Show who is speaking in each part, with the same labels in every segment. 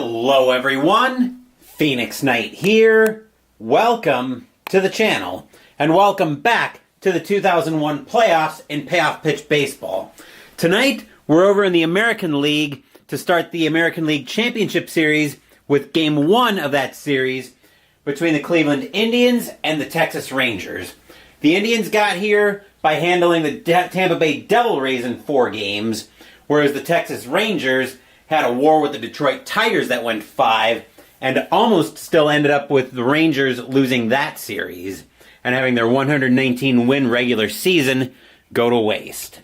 Speaker 1: Hello everyone, Phoenix Knight here. Welcome to the channel, and welcome back to the 2001 playoffs in Payoff Pitch Baseball. Tonight, we're over in the American League to start the American League Championship Series with Game 1 of that series between the Cleveland Indians and the Texas Rangers. The Indians got here by handling the Tampa Bay Devil Rays in 4 games, whereas the Texas Rangers had a war with the Detroit Tigers that went 5, and almost still ended up with the Rangers losing that series and having their 119-win regular season go to waste.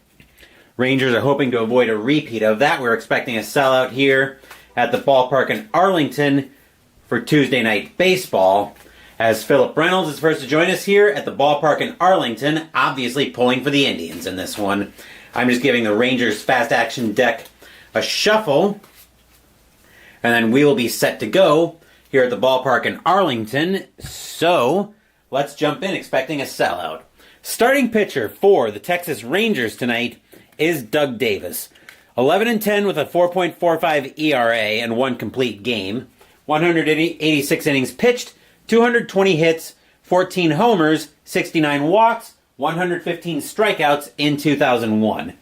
Speaker 1: Rangers are hoping to avoid a repeat of that. We're expecting a sellout here at the Ballpark in Arlington for Tuesday Night Baseball, as Philip Reynolds is first to join us here at the Ballpark in Arlington, obviously pulling for the Indians in this one. I'm just giving the Rangers fast action deck a shuffle, and then we will be set to go here at the Ballpark in Arlington. So let's jump in, expecting a sellout. Starting pitcher for the Texas Rangers tonight is Doug Davis. 11-10 with a 4.45 ERA and 1 complete game. 186 innings pitched, 220 hits, 14 homers, 69 walks, 115 strikeouts in 2001.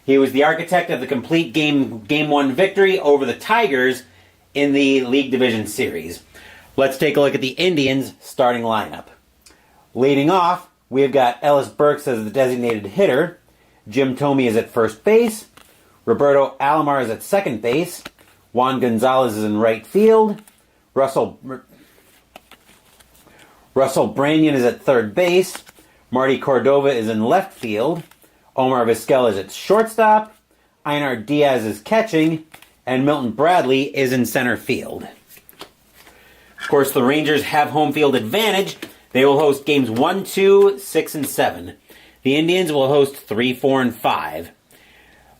Speaker 1: He was the architect of the complete Game 1 victory over the Tigers in the League Division Series. Let's take a look at the Indians' starting lineup. Leading off, we have got Ellis Burks as the designated hitter. Jim Thome is at first base. Roberto Alomar is at second base. Juan Gonzalez is in right field. Russell Branyan is at third base. Marty Cordova is in left field. Omar Vizquel is at shortstop. Einar Diaz is catching. And Milton Bradley is in center field. Of course, the Rangers have home field advantage. They will host games 1, 2, 6, and 7. The Indians will host 3, 4, and 5.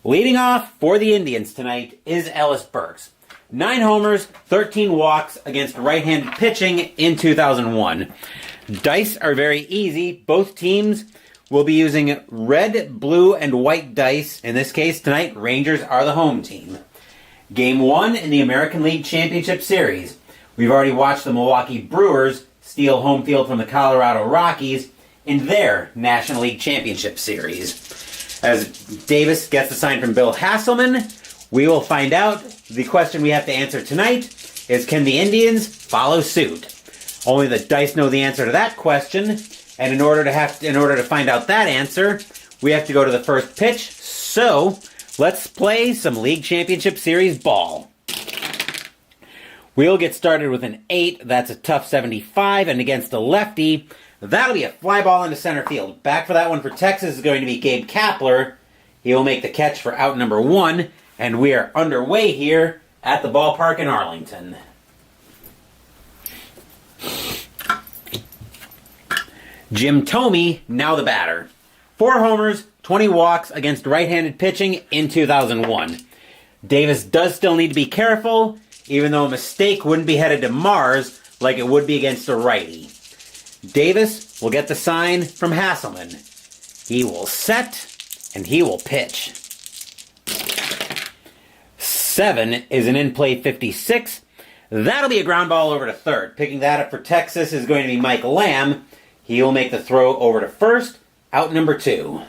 Speaker 1: Leading off for the Indians tonight is Ellis Burks. 9 homers, 13 walks against right-handed pitching in 2001. Dice are very easy. Both teams will be using red, blue, and white dice. In this case, tonight, Rangers are the home team. Game 1 in the American League Championship Series. We've already watched the Milwaukee Brewers steal home field from the Colorado Rockies in their National League Championship Series. As Davis gets the sign from Bill Hasselman, we will find out. The question we have to answer tonight is, can the Indians follow suit? Only the dice know the answer to that question, and in order to find out that answer, we have to go to the first pitch. So let's play some League Championship Series ball. We'll get started with an 8. That's a tough 75, and against a lefty, that'll be a fly ball into center field. Back for that one for Texas is going to be Gabe Kapler. He will make the catch for out number 1, and we are underway here at the Ballpark in Arlington. Jim Thome, now the batter. 4 homers, 20 walks against right-handed pitching in 2001. Davis does still need to be careful, even though a mistake wouldn't be headed to Mars like it would be against a righty. Davis will get the sign from Hasselman. He will set, and he will pitch. 7 is an in-play 56. That'll be a ground ball over to third. Picking that up for Texas is going to be Mike Lamb. He will make the throw over to first, out number 2.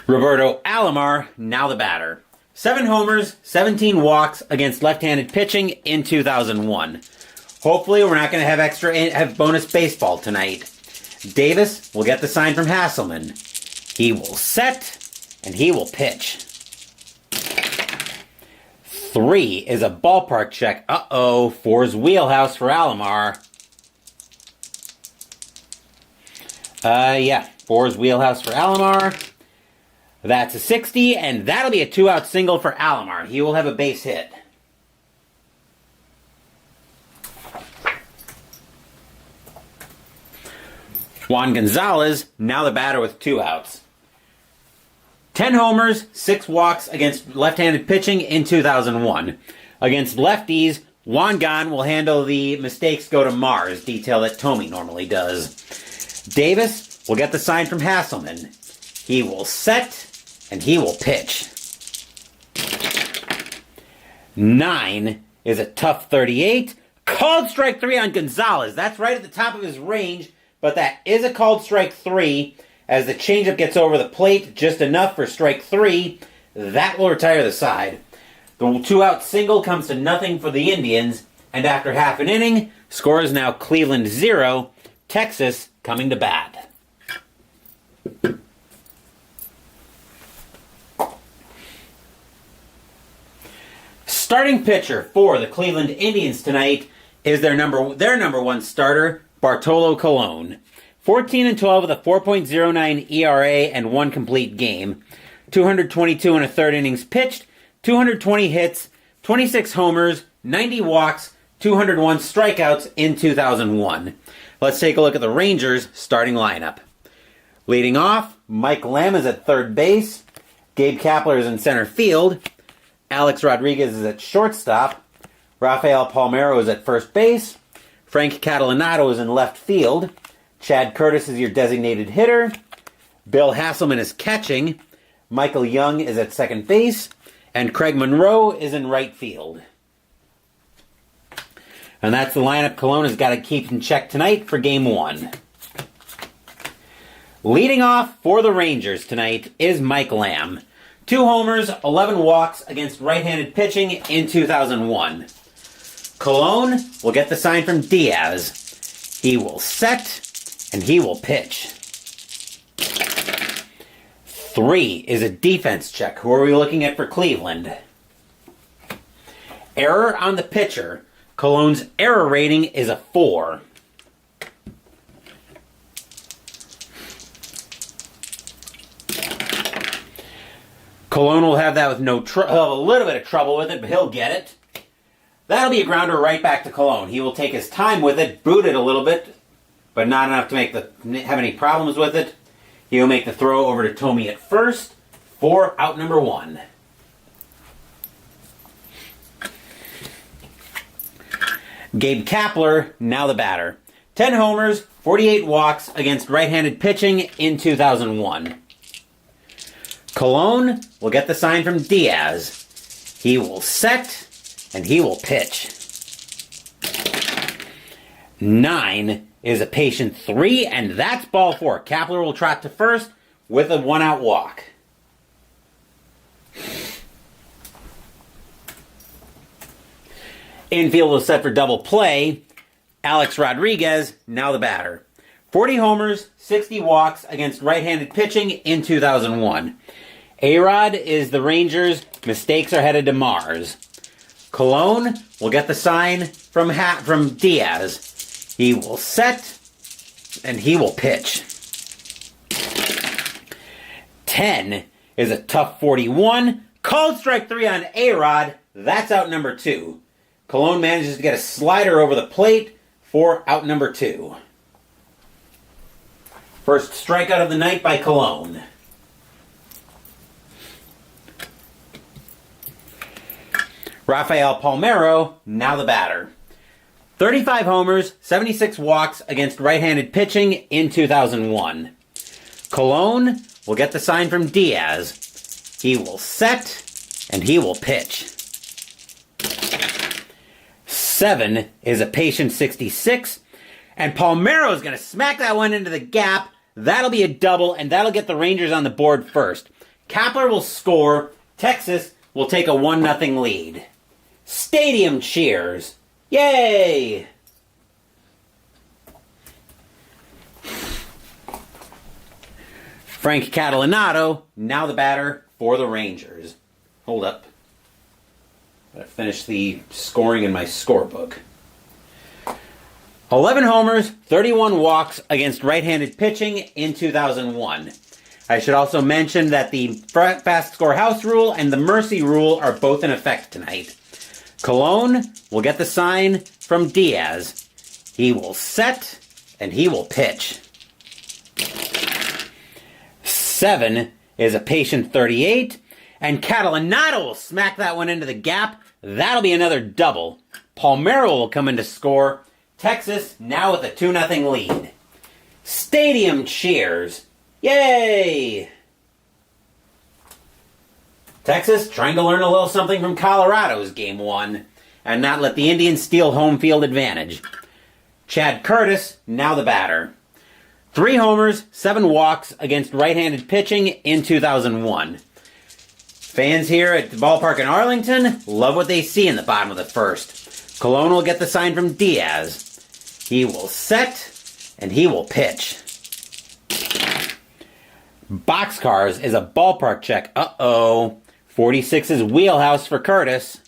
Speaker 1: Roberto Alomar, now the batter. 7 homers, 17 walks against left-handed pitching in 2001. Hopefully we're not going to have bonus baseball tonight. Davis will get the sign from Hasselman. He will set, and he will pitch. 3 is a ballpark check. 4's wheelhouse for Alomar. 4's wheelhouse for Alomar. That's a 60, and that'll be a 2-out single for Alomar. He will have a base hit. Juan Gonzalez, now the batter with 2 outs. 10 homers, 6 walks against left-handed pitching in 2001. Against lefties, Juan Gon will handle the mistakes go to Mars, detail that Thome normally does. Davis will get the sign from Hasselman. He will set, and he will pitch. 9 is a tough 38. Called strike 3 on Gonzalez. That's right at the top of his range, but that is a called strike 3 as the changeup gets over the plate just enough for strike 3. That will retire the side. The 2-out single comes to nothing for the Indians, and after half an inning, score is now Cleveland 0, Texas coming to bat. Starting pitcher for the Cleveland Indians tonight is their number one starter, Bartolo Colon. 14-12 with a 4.09 ERA and 1 complete game. 222 and a third innings pitched, 220 hits, 26 homers, 90 walks, 201 strikeouts in 2001. Let's take a look at the Rangers' starting lineup. Leading off, Mike Lamb is at third base. Gabe Kapler is in center field. Alex Rodriguez is at shortstop. Rafael Palmeiro is at first base. Frank Catalanato is in left field. Chad Curtis is your designated hitter. Bill Hasselman is catching. Michael Young is at second base. And Craig Monroe is in right field. And that's the lineup Cologne has got to keep in check tonight for Game 1. Leading off for the Rangers tonight is Mike Lamb. 2 homers, 11 walks against right-handed pitching in 2001. Cologne will get the sign from Diaz. He will set, and he will pitch. 3 is a defense check. Who are we looking at for Cleveland? Error on the pitcher. Cologne's error rating is a 4. Cologne will have that with he'll have a little bit of trouble with it, but he'll get it. That'll be a grounder right back to Cologne. He will take his time with it, boot it a little bit, but not enough to have any problems with it. He'll make the throw over to Tomey at first for out number 1. Gabe Kapler, now the batter. 10 homers, 48 walks against right-handed pitching in 2001. Cologne will get the sign from Diaz. He will set, and he will pitch. 9 is a patient 3, and that's ball 4. Kapler will trot to first with a 1-out walk. Infield is set for double play. Alex Rodriguez, now the batter. 40 homers, 60 walks against right-handed pitching in 2001. A-Rod is the Rangers. Mistakes are headed to Mars. Cologne will get the sign from Diaz. He will set, and he will pitch. 10 is a tough 41. Called strike 3 on A-Rod. That's out number 2. Cologne manages to get a slider over the plate for out number 2. First strikeout of the night by Cologne. Rafael Palmeiro, now the batter. 35 homers, 76 walks against right-handed pitching in 2001. Cologne will get the sign from Diaz. He will set, and he will pitch. 7 is a patient 66, and Palmeiro is going to smack that one into the gap. That'll be a double, and that'll get the Rangers on the board first. Kapler will score. Texas will take a 1-0 lead. Stadium cheers. Yay! Frank Catalanato, now the batter for the Rangers. Hold up. Gotta finish the scoring in my scorebook. 11 homers, 31 walks against right-handed pitching in 2001. I should also mention that the fast score house rule and the mercy rule are both in effect tonight. Cologne will get the sign from Diaz. He will set, and he will pitch. 7 is a patient 38, and Catalanato will smack that one into the gap. That'll be another double. Palmeiro will come in to score. Texas now with a 2-0 lead. Stadium cheers. Yay! Texas trying to learn a little something from Colorado's Game 1 and not let the Indians steal home field advantage. Chad Curtis, now the batter. 3 homers, 7 walks against right-handed pitching in 2001. Fans here at the ballpark in Arlington love what they see in the bottom of the first. Colon will get the sign from Diaz. He will set, and he will pitch. Boxcars is a ballpark check. 46's wheelhouse for Curtis.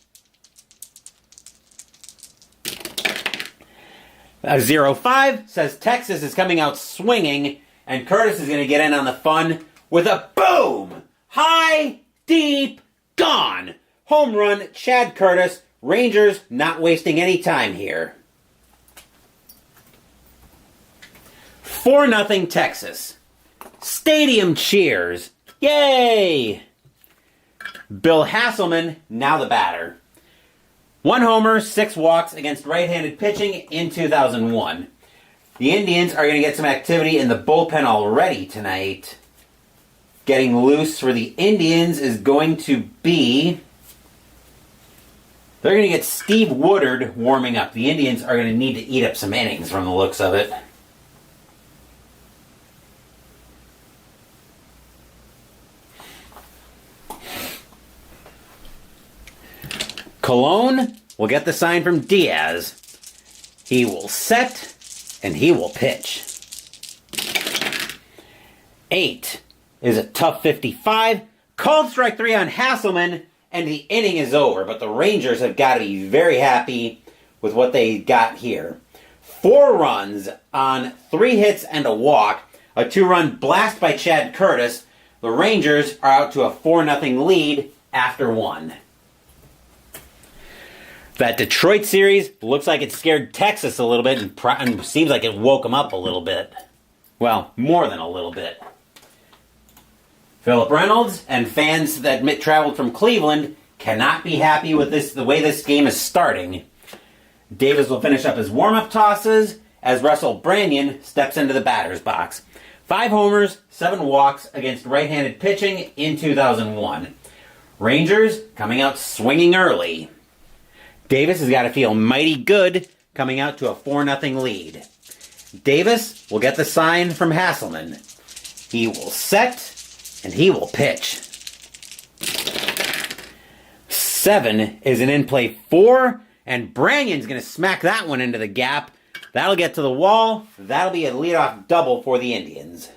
Speaker 1: A 0-5 says Texas is coming out swinging, and Curtis is going to get in on the fun with a boom! High, deep, gone! Home run, Chad Curtis. Rangers not wasting any time here. 4-0 Texas. Stadium cheers. Yay! Bill Hasselman, now the batter. 1 homer, 6 walks against right-handed pitching in 2001. The Indians are going to get some activity in the bullpen already tonight. Getting loose for the Indians is going to be... They're going to get Steve Woodard warming up. The Indians are going to need to eat up some innings from the looks of it. Colon will get the sign from Diaz. He will set, and he will pitch. 8 is a tough 55. Called strike 3 on Hasselman, and the inning is over. But the Rangers have got to be very happy with what they got here. 4 runs on 3 hits and a walk. A 2-run blast by Chad Curtis. The Rangers are out to a 4-0 lead after 1. That Detroit series looks like it scared Texas a little bit and seems like it woke them up a little bit. Well, more than a little bit. Philip Reynolds and fans that traveled from Cleveland cannot be happy with the way this game is starting. Davis will finish up his warm-up tosses as Russell Branyan steps into the batter's box. 5 homers, 7 walks against right-handed pitching in 2001. Rangers coming out swinging early. Davis has got to feel mighty good coming out to a 4-0 lead. Davis will get the sign from Hasselman. He will set, and he will pitch. 7 is an in-play 4, and Branyan's going to smack that one into the gap. That'll get to the wall. That'll be a leadoff double for the Indians.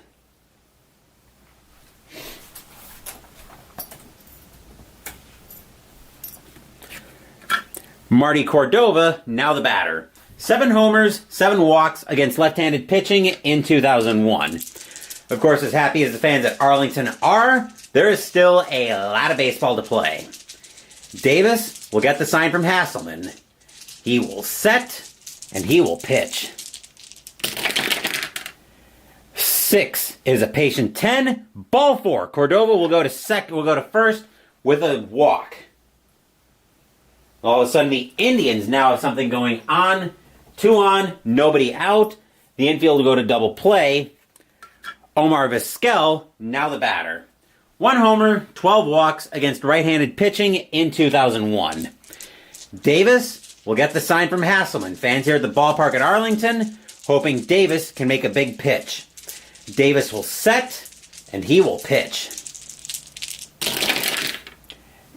Speaker 1: Marty Cordova, now the batter. 7 homers, 7 walks against left-handed pitching in 2001. Of course, as happy as the fans at Arlington are, there is still a lot of baseball to play. Davis will get the sign from Hasselman. He will set, and he will pitch. 6 is a patient 10. Ball 4. Cordova will go to first with a walk. All of a sudden, the Indians now have something going on. 2 on, nobody out. The infield will go to double play. Omar Vizquel, now the batter. 1 homer, 12 walks against right-handed pitching in 2001. Davis will get the sign from Hasselman. Fans here at the ballpark at Arlington hoping Davis can make a big pitch. Davis will set, and he will pitch.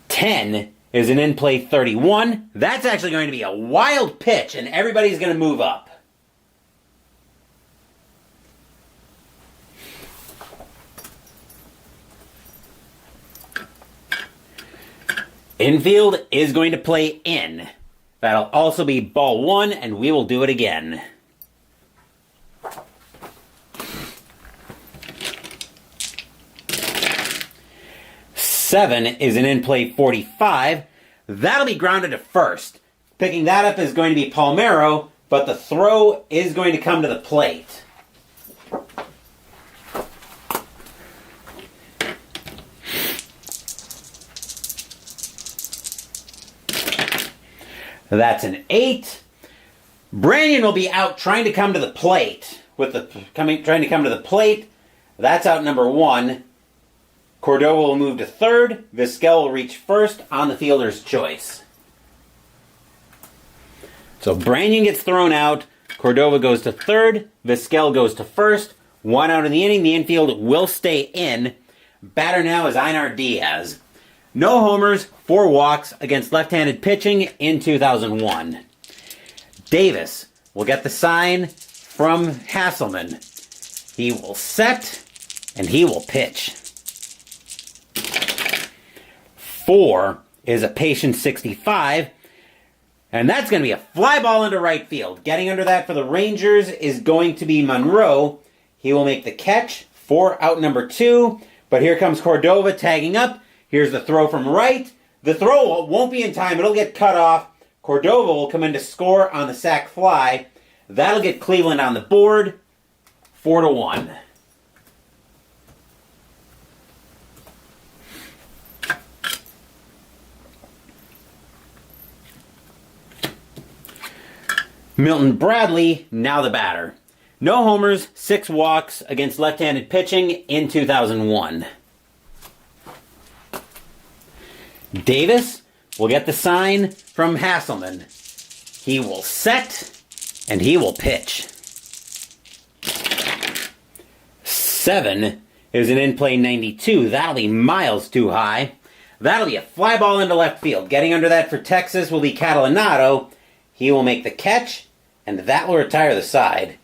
Speaker 1: 10 is an in-play 31. That's actually going to be a wild pitch, and everybody's going to move up. Infield is going to play in. That'll also be ball 1, and we will do it again. Seven is an in-play 45. That'll be grounded to first. Picking that up is going to be Palmeiro, but the throw is going to come to the plate. That's an 8. Branyan will be out trying to come to the plate. Trying to come to the plate. That's out number 1. Cordova will move to third. Vizquel will reach first on the fielder's choice. So Branyan gets thrown out. Cordova goes to third. Vizquel goes to first. 1 out in the inning. The infield will stay in. Batter now is Einar Diaz. No homers, 4 walks against left-handed pitching in 2001. Davis will get the sign from Hasselman. He will set, and he will pitch. 4 is a patient 65, and that's going to be a fly ball into right field. Getting under that for the Rangers is going to be Monroe. He will make the catch for out number 2, but here comes Cordova tagging up. Here's the throw from right. The throw won't be in time. It'll get cut off. Cordova will come in to score on the sac fly. That'll get Cleveland on the board, 4-1. Milton Bradley, now the batter. No homers, 6 walks against left-handed pitching in 2001. Davis will get the sign from Hasselman. He will set, and he will pitch. 7 is an in-play 92. That'll be miles too high. That'll be a fly ball into left field. Getting under that for Texas will be Catalinato. He will make the catch, and that will retire the side.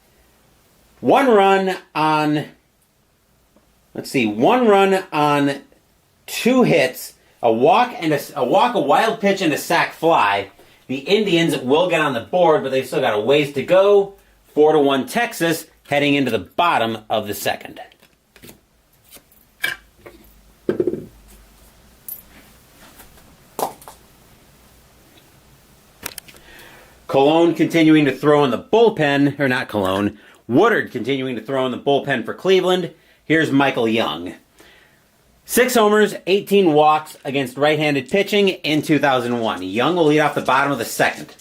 Speaker 1: 1 run on 2 hits, a walk, a wild pitch, and a sac fly. The Indians will get on the board, but they've still got a ways to go. 4-1 Texas, heading into the bottom of the second. Cologne continuing to throw in the bullpen, or not Cologne, Woodard continuing to throw in the bullpen for Cleveland. Here's Michael Young. 6 homers, 18 walks against right-handed pitching in 2001. Young will lead off the bottom of the second.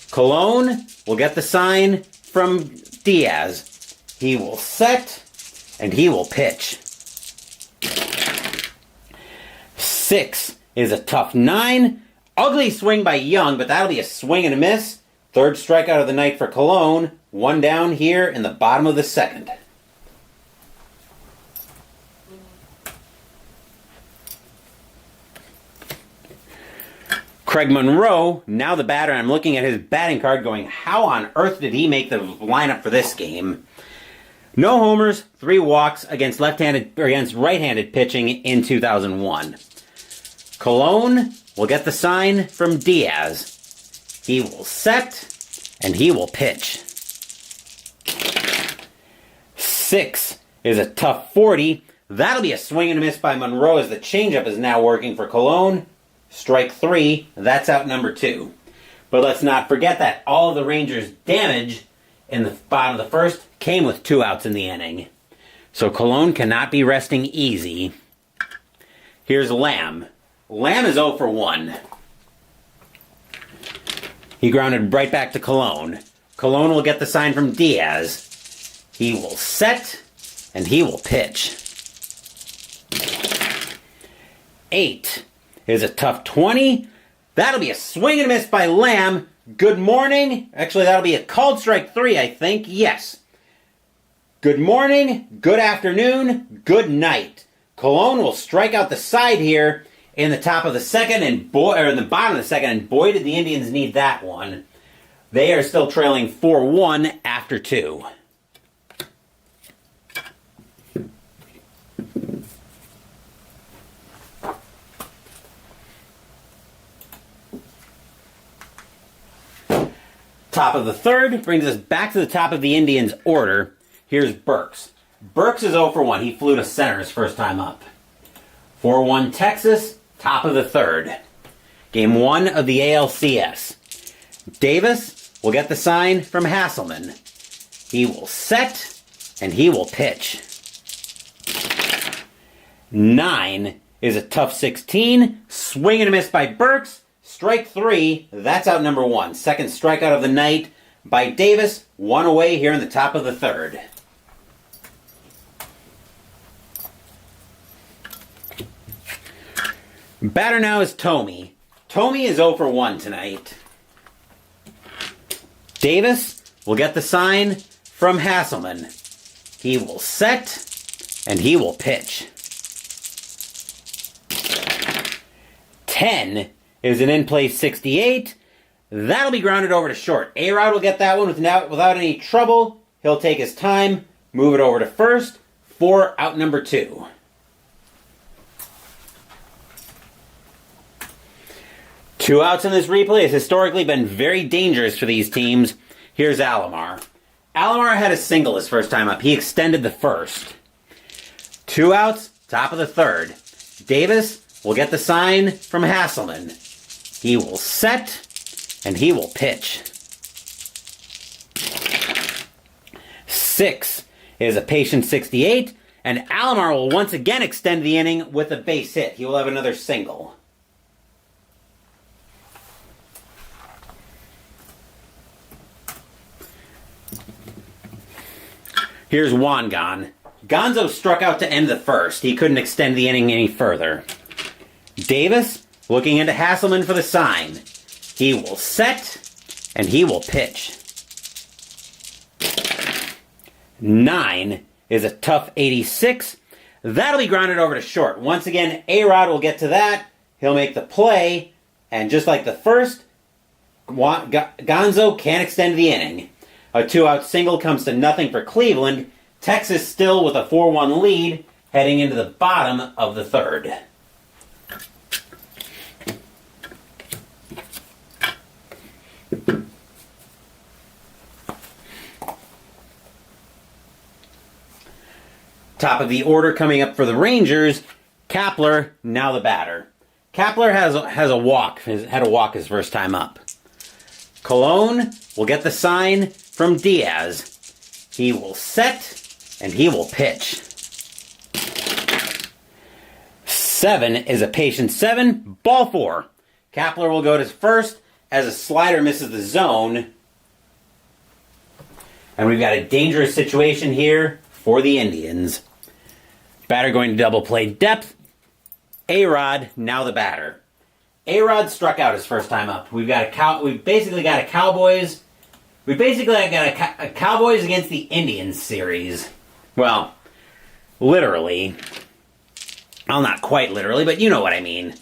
Speaker 1: Cologne will get the sign from Diaz. He will set, and he will pitch. 6 is a tough 9. Ugly swing by Young, but that'll be a swing and a miss. 3rd strikeout of the night for Cologne. 1 down here in the bottom of the second. Craig Monroe, now the batter. I'm looking at his batting card going, how on earth did he make the lineup for this game? No homers, 3 walks against right-handed pitching in 2001. Cologne will get the sign from Diaz. He will set, and he will pitch. 6 is a tough 40. That'll be a swing and a miss by Monroe as the changeup is now working for Cologne. Strike 3, that's out number 2. But let's not forget that all of the Rangers' damage in the bottom of the first came with 2 outs in the inning. So Cologne cannot be resting easy. Here's Lamb. Lamb is 0 for 1. He grounded right back to Cologne. Cologne will get the sign from Diaz. He will set, and he will pitch. 8 is a tough 20. That'll be a swing and a miss by Lamb. Good morning. Actually, that'll be a called strike 3, I think. Yes. Good morning, good afternoon, good night. Cologne will strike out the side here in the top of the second, in the bottom of the second, and boy did the Indians need that one. They are still trailing 4-1 after 2. Top of the third brings us back to the top of the Indians' order. Here's Burks. Burks is 0 for 1. He flew to center his first time up. 4-1 Texas, top of the third. Game 1 of the ALCS. Davis will get the sign from Hasselman. He will set, and he will pitch. 9 is a tough 16. Swing and a miss by Burks. Strike 3, that's out number 1. Second strikeout of the night by Davis. 1 away here in the top of the third. Batter now is Tommy. Tommy is 0 for 1 tonight. Davis will get the sign from Hasselman. He will set, and he will pitch. 10 is an in-play 68. That'll be grounded over to short. A-Rod will get that one without any trouble. He'll take his time, move it over to first for out number 2. Two outs in this replay has historically been very dangerous for these teams. Here's Alomar. Alomar had a single his first time up. He extended the first. 2 outs, top of the third. Davis will get the sign from Hasselman. He will set, and he will pitch. 6 is a patient 68, and Alomar will once again extend the inning with a base hit. He will have another single. Here's Wangan. Gonzo struck out to end the first. He couldn't extend the inning any further. Davis looking into Hasselman for the sign. He will set, and he will pitch. 9 is a tough 86. That'll be grounded over to short. Once again, A-Rod will get to that. He'll make the play, and just like the first, Gonzo can't extend the inning. A 2-out single comes to nothing for Cleveland. Texas still with a 4-1 lead heading into the bottom of the third. Top of the order coming up for the Rangers, Kapler, now the batter. Kapler has a walk, had a walk his first time up. Cologne will get the sign from Diaz. He will set, and he will pitch. 7 is a patient 7, ball 4. Kapler will go to first as a slider misses the zone. And we've got a dangerous situation here for the Indians. Batter going to double play depth. A-Rod, now the batter. A-Rod struck out his first time up. We've basically got a Cowboys against the Indians series. Well, literally. Well, not quite literally, but you know what I mean.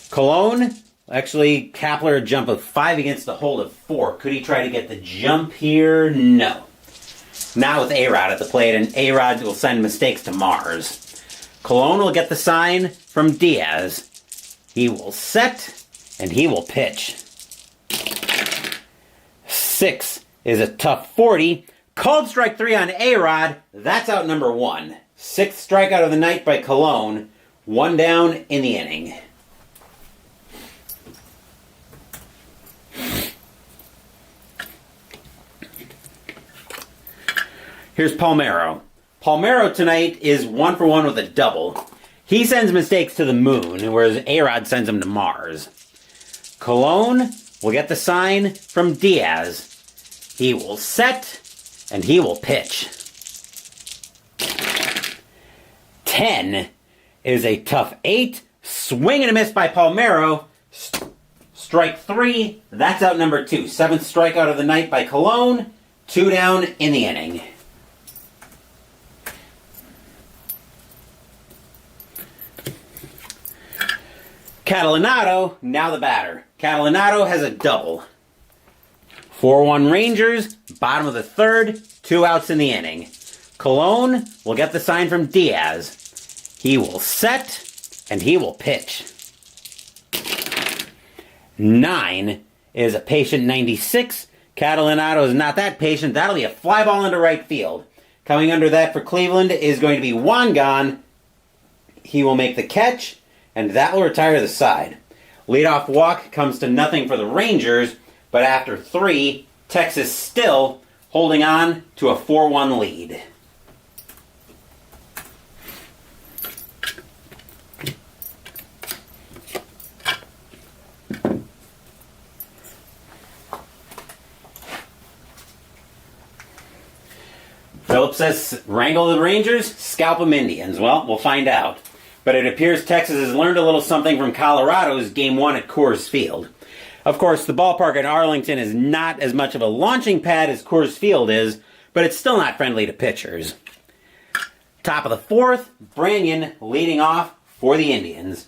Speaker 1: Cologne, actually, Kapler a jump of 5 against a hold of 4. Could he try to get the jump here? No. Not with A-Rod at the plate, and A-Rod will send mistakes to Mars. Cologne will get the sign from Diaz. He will set, and he will pitch. 6 is a tough 40. Called strike 3 on A-Rod. That's out number 1. 6th strikeout of the night by Cologne. 1 down in the inning. Here's Palmeiro. Palmeiro tonight is 1 for 1 with a double. He sends mistakes to the moon, whereas A-Rod sends them to Mars. Cologne will get the sign from Diaz. He will set, and he will pitch. 10 is a tough 8. Swing and a miss by Palmeiro. Strike 3. That's out number 2. 7th strikeout of the night by Cologne. 2 down in the inning. Catalinato, now the batter. Catalinato has a double. 4-1 Rangers, bottom of the third, 2 outs in the inning. Cologne will get the sign from Diaz. He will set, and he will pitch. 9 is a patient 96. Catalinato is not that patient. That'll be a fly ball into right field. Coming under that for Cleveland is going to be Wangan. He will make the catch, and that will retire the side. Leadoff walk comes to nothing for the Rangers, but after 3, Texas still holding on to a 4-1 lead. Phillips says, wrangle the Rangers, scalp them Indians. Well, we'll find out. but it appears Texas has learned a little something from Colorado's Game 1 at Coors Field. Of course, the ballpark at Arlington is not as much of a launching pad as Coors Field is, but it's still not friendly to pitchers. Top of the fourth, Branyan leading off for the Indians.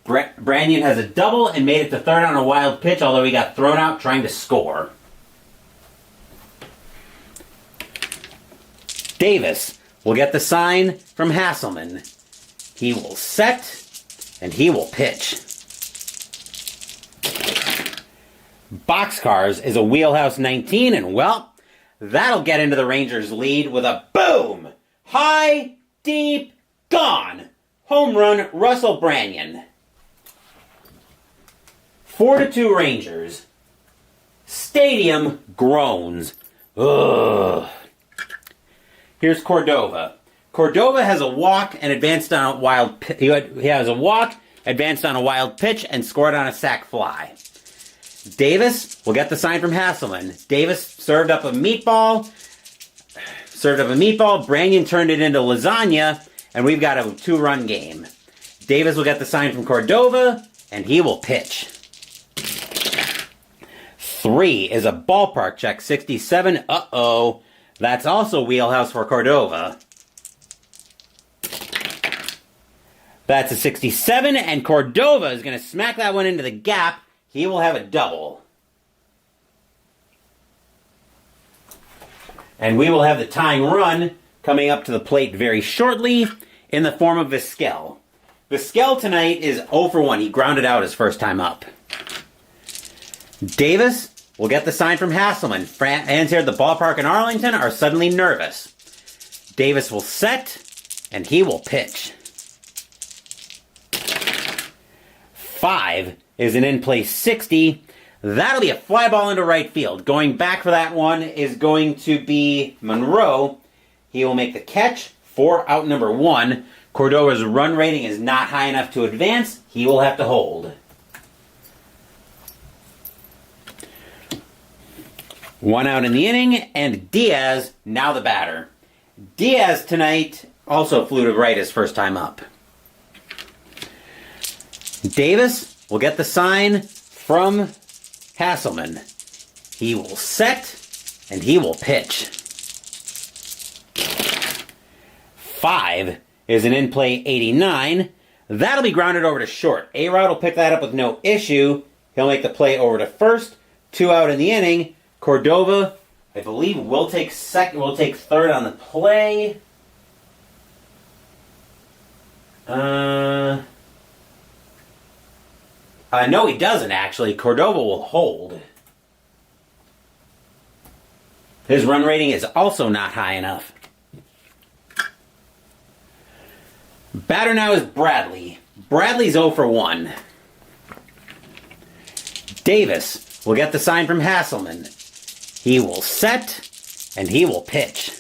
Speaker 1: Branyan has a double and made it to third on a wild pitch, although he got thrown out trying to score. Davis will get the sign from Hasselman. He will set, and he will pitch. Boxcars is a wheelhouse 19, and well, that'll get into the Rangers' lead with a boom! High, deep, gone! Home run, Russell Branyan. 4-2 Rangers. Stadium groans. Ugh. Here's Cordova. Cordova has a walk and advanced on a wild pitch. He has a walk, advanced on a wild pitch, and scored on a sac fly. Davis will get the sign from Hasselman. Davis served up a meatball. Branyan turned it into lasagna, and we've got a 2-run game. Davis will get the sign from Cordova, and he will pitch. 3 is a ballpark check, 67. Uh-oh. That's also wheelhouse for Cordova. That's a 67, and Cordova is going to smack that one into the gap. He will have a double. And we will have the tying run coming up to the plate very shortly in the form of Vizquel. Vizquel tonight is 0 for 1. He grounded out his first time up. Davis will get the sign from Hasselman. Fans here at the ballpark in Arlington are suddenly nervous. Davis will set, and he will pitch. 5 is an in-play 60. That'll be a fly ball into right field. Going back for that one is going to be Monroe. He will make the catch for out number 1. Cordova's run rating is not high enough to advance. He will have to hold. 1 out in the inning, and Diaz, now the batter. Diaz tonight also flew to right his first time up. Davis will get the sign from Hasselman. He will set, and he will pitch. 5 is an in-play 89. That'll be grounded over to short. A-Rod will pick that up with no issue. He'll make the play over to first. 2 out in the inning. Cordova, I believe, will take third on the play. No, he doesn't, actually. Cordova will hold. His run rating is also not high enough. Batter now is Bradley. Bradley's 0 for 1. Davis will get the sign from Hasselman. He will set, and he will pitch.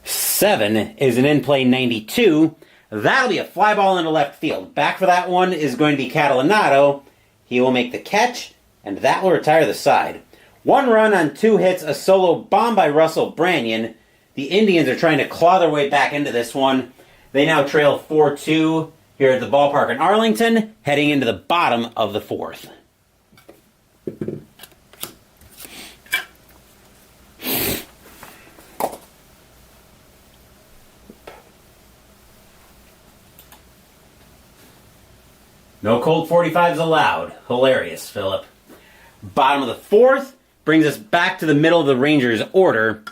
Speaker 1: 7 is an in-play 92. That'll be a fly ball into left field. Back for that one is going to be Catalanato. He will make the catch, and that will retire the side. 1 run on 2 hits, a solo bomb by Russell Branyan. The Indians are trying to claw their way back into this one. They now trail 4-2 here at the ballpark in Arlington, heading into the bottom of the 4th. No cold 45s allowed. Hilarious, Philip. Bottom of the 4th brings us back to the middle of the Rangers' order.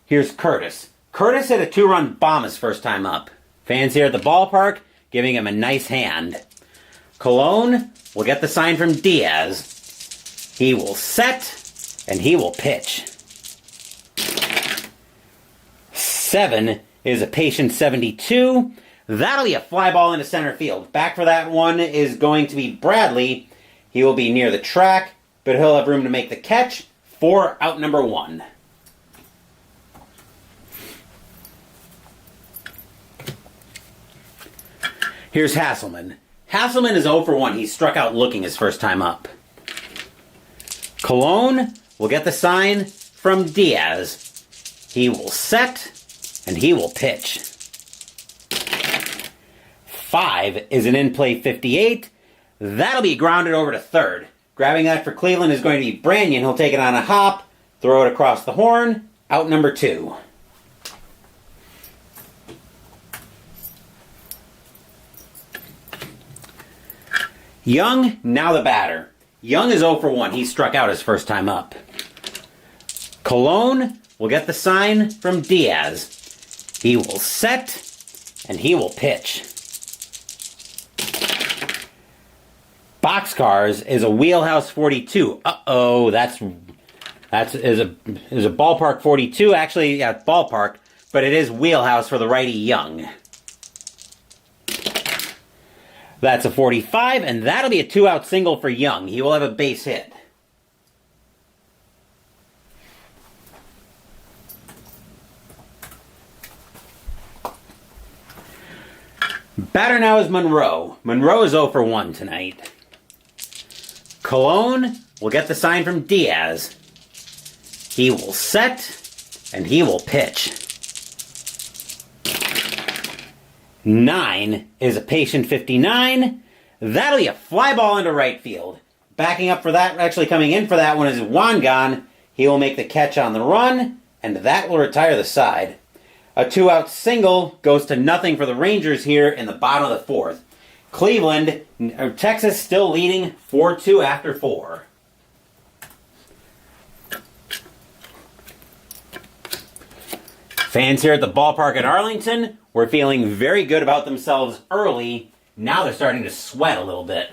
Speaker 1: Here's Curtis. Curtis hit a 2-run bomb his first time up. Fans here at the ballpark giving him a nice hand. Colon will get the sign from Diaz. He will set, and he will pitch. 7 is a patient 72. That'll be a fly ball into center field. Back for that one is going to be Bradley. He will be near the track, but he'll have room to make the catch for out number 1. Here's Hasselman. Hasselman is 0 for 1. He struck out looking his first time up. Colon will get the sign from Diaz. He will set, and he will pitch. 5 is an in-play 58. That'll be grounded over to third. Grabbing that for Cleveland is going to be Branyan. He'll take it on a hop, throw it across the horn, out number 2. Young, now the batter. Young is 0 for 1. He struck out his first time up. Cologne will get the sign from Diaz. He will set, and he will pitch. Boxcars is a wheelhouse 42. Uh-oh, that's a ballpark 42. Actually, yeah, ballpark, but it is wheelhouse for the righty Young. That's a 45, and that'll be a 2-out single for Young. He will have a base hit. Batter now is Monroe. Monroe is 0 for 1 tonight. Cologne will get the sign from Diaz. He will set, and he will pitch. 9 is a patient 59. That'll be a fly ball into right field. Backing up for that, actually coming in for that one is Wangan. He will make the catch on the run, and that will retire the side. A 2-out single goes to nothing for the Rangers here in the bottom of the 4th. Cleveland, Texas still leading 4-2 after 4. Fans here at the ballpark at Arlington were feeling very good about themselves early. Now they're starting to sweat a little bit.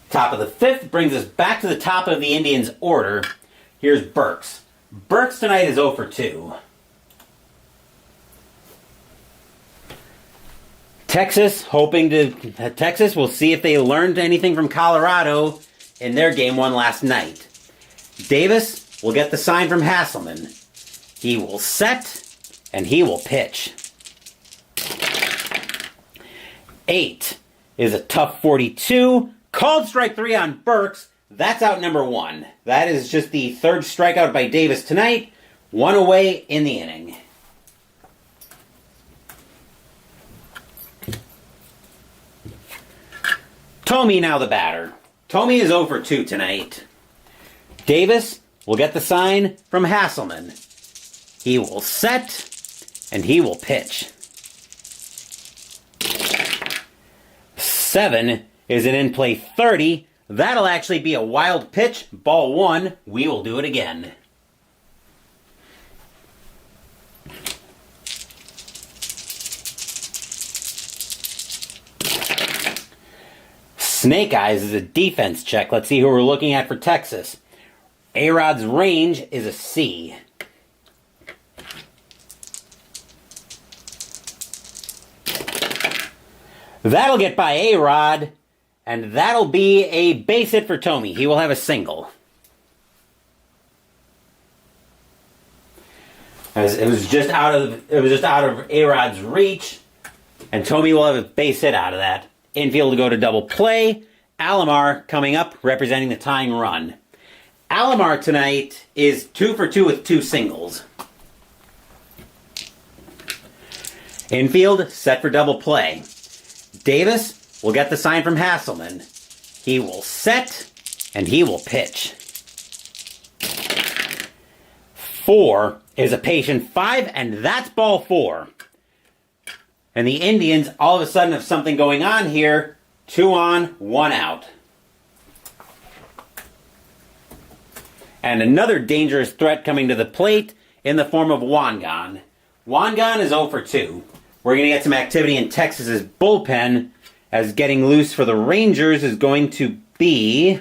Speaker 1: Top of the 5th brings us back to the top of the Indians' order. Here's Burks. Burks tonight is 0 for 2. Texas will see if they learned anything from Colorado in their game 1 last night. Davis will get the sign from Hasselman. He will set, and he will pitch. 8 is a tough 42. Called strike 3 on Burks. That's out number 1. That is just the 3rd strikeout by Davis tonight. 1 away in the inning. Tomey now the batter. Tomey is 0 for 2 tonight. Davis will get the sign from Hasselman. He will set, and he will pitch. 7 is an in-play 30. That'll actually be a wild pitch. Ball 1. We will do it again. Snake Eyes is a defense check. Let's see who we're looking at for Texas. A-Rod's range is a C. That'll get by A-Rod, and that'll be a base hit for Tomey. He will have a single. As it was just out of A-Rod's reach, and Tomey will have a base hit out of that. Infield to go to double play. Alomar coming up, representing the tying run. Alomar tonight is 2 for 2 with 2 singles. Infield set for double play. Davis will get the sign from Hasselman. He will set, and he will pitch. 4 is a patient 5, and that's ball 4. And the Indians all of a sudden have something going on here. 2 on, 1 out. And another dangerous threat coming to the plate in the form of Wangan. Wangan is 0 for 2. We're going to get some activity in Texas's bullpen, as getting loose for the Rangers is going to be...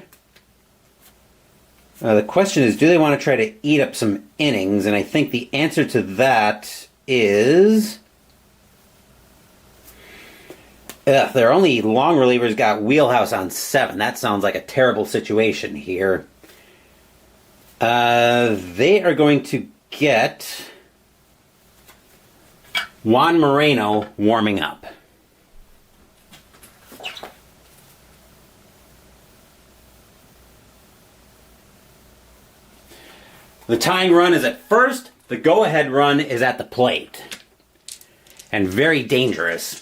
Speaker 1: the question is, do they want to try to eat up some innings? And I think the answer to that is... their only long relievers got wheelhouse on 7. That sounds like a terrible situation here. They are going to get Juan Moreno warming up. The tying run is at first. The go-ahead run is at the plate. and very dangerous.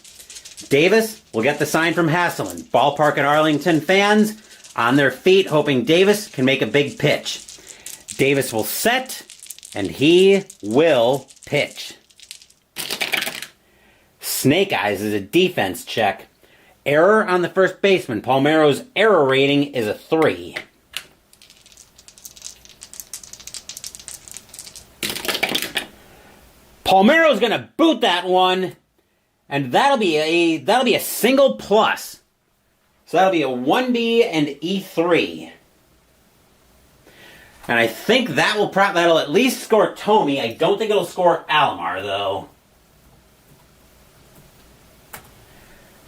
Speaker 1: Davis will get the sign from Hasselman. Ballpark and Arlington fans on their feet, hoping Davis can make a big pitch. Davis will set, and he will pitch. Snake Eyes is a defense check. Error on the first baseman. Palmeiro's error rating is a 3. Palmeiro's going to boot that one, and that'll be a single plus. So that'll be a 1B and E3. And I think that'll at least score Tommy. I don't think it'll score Alomar, though.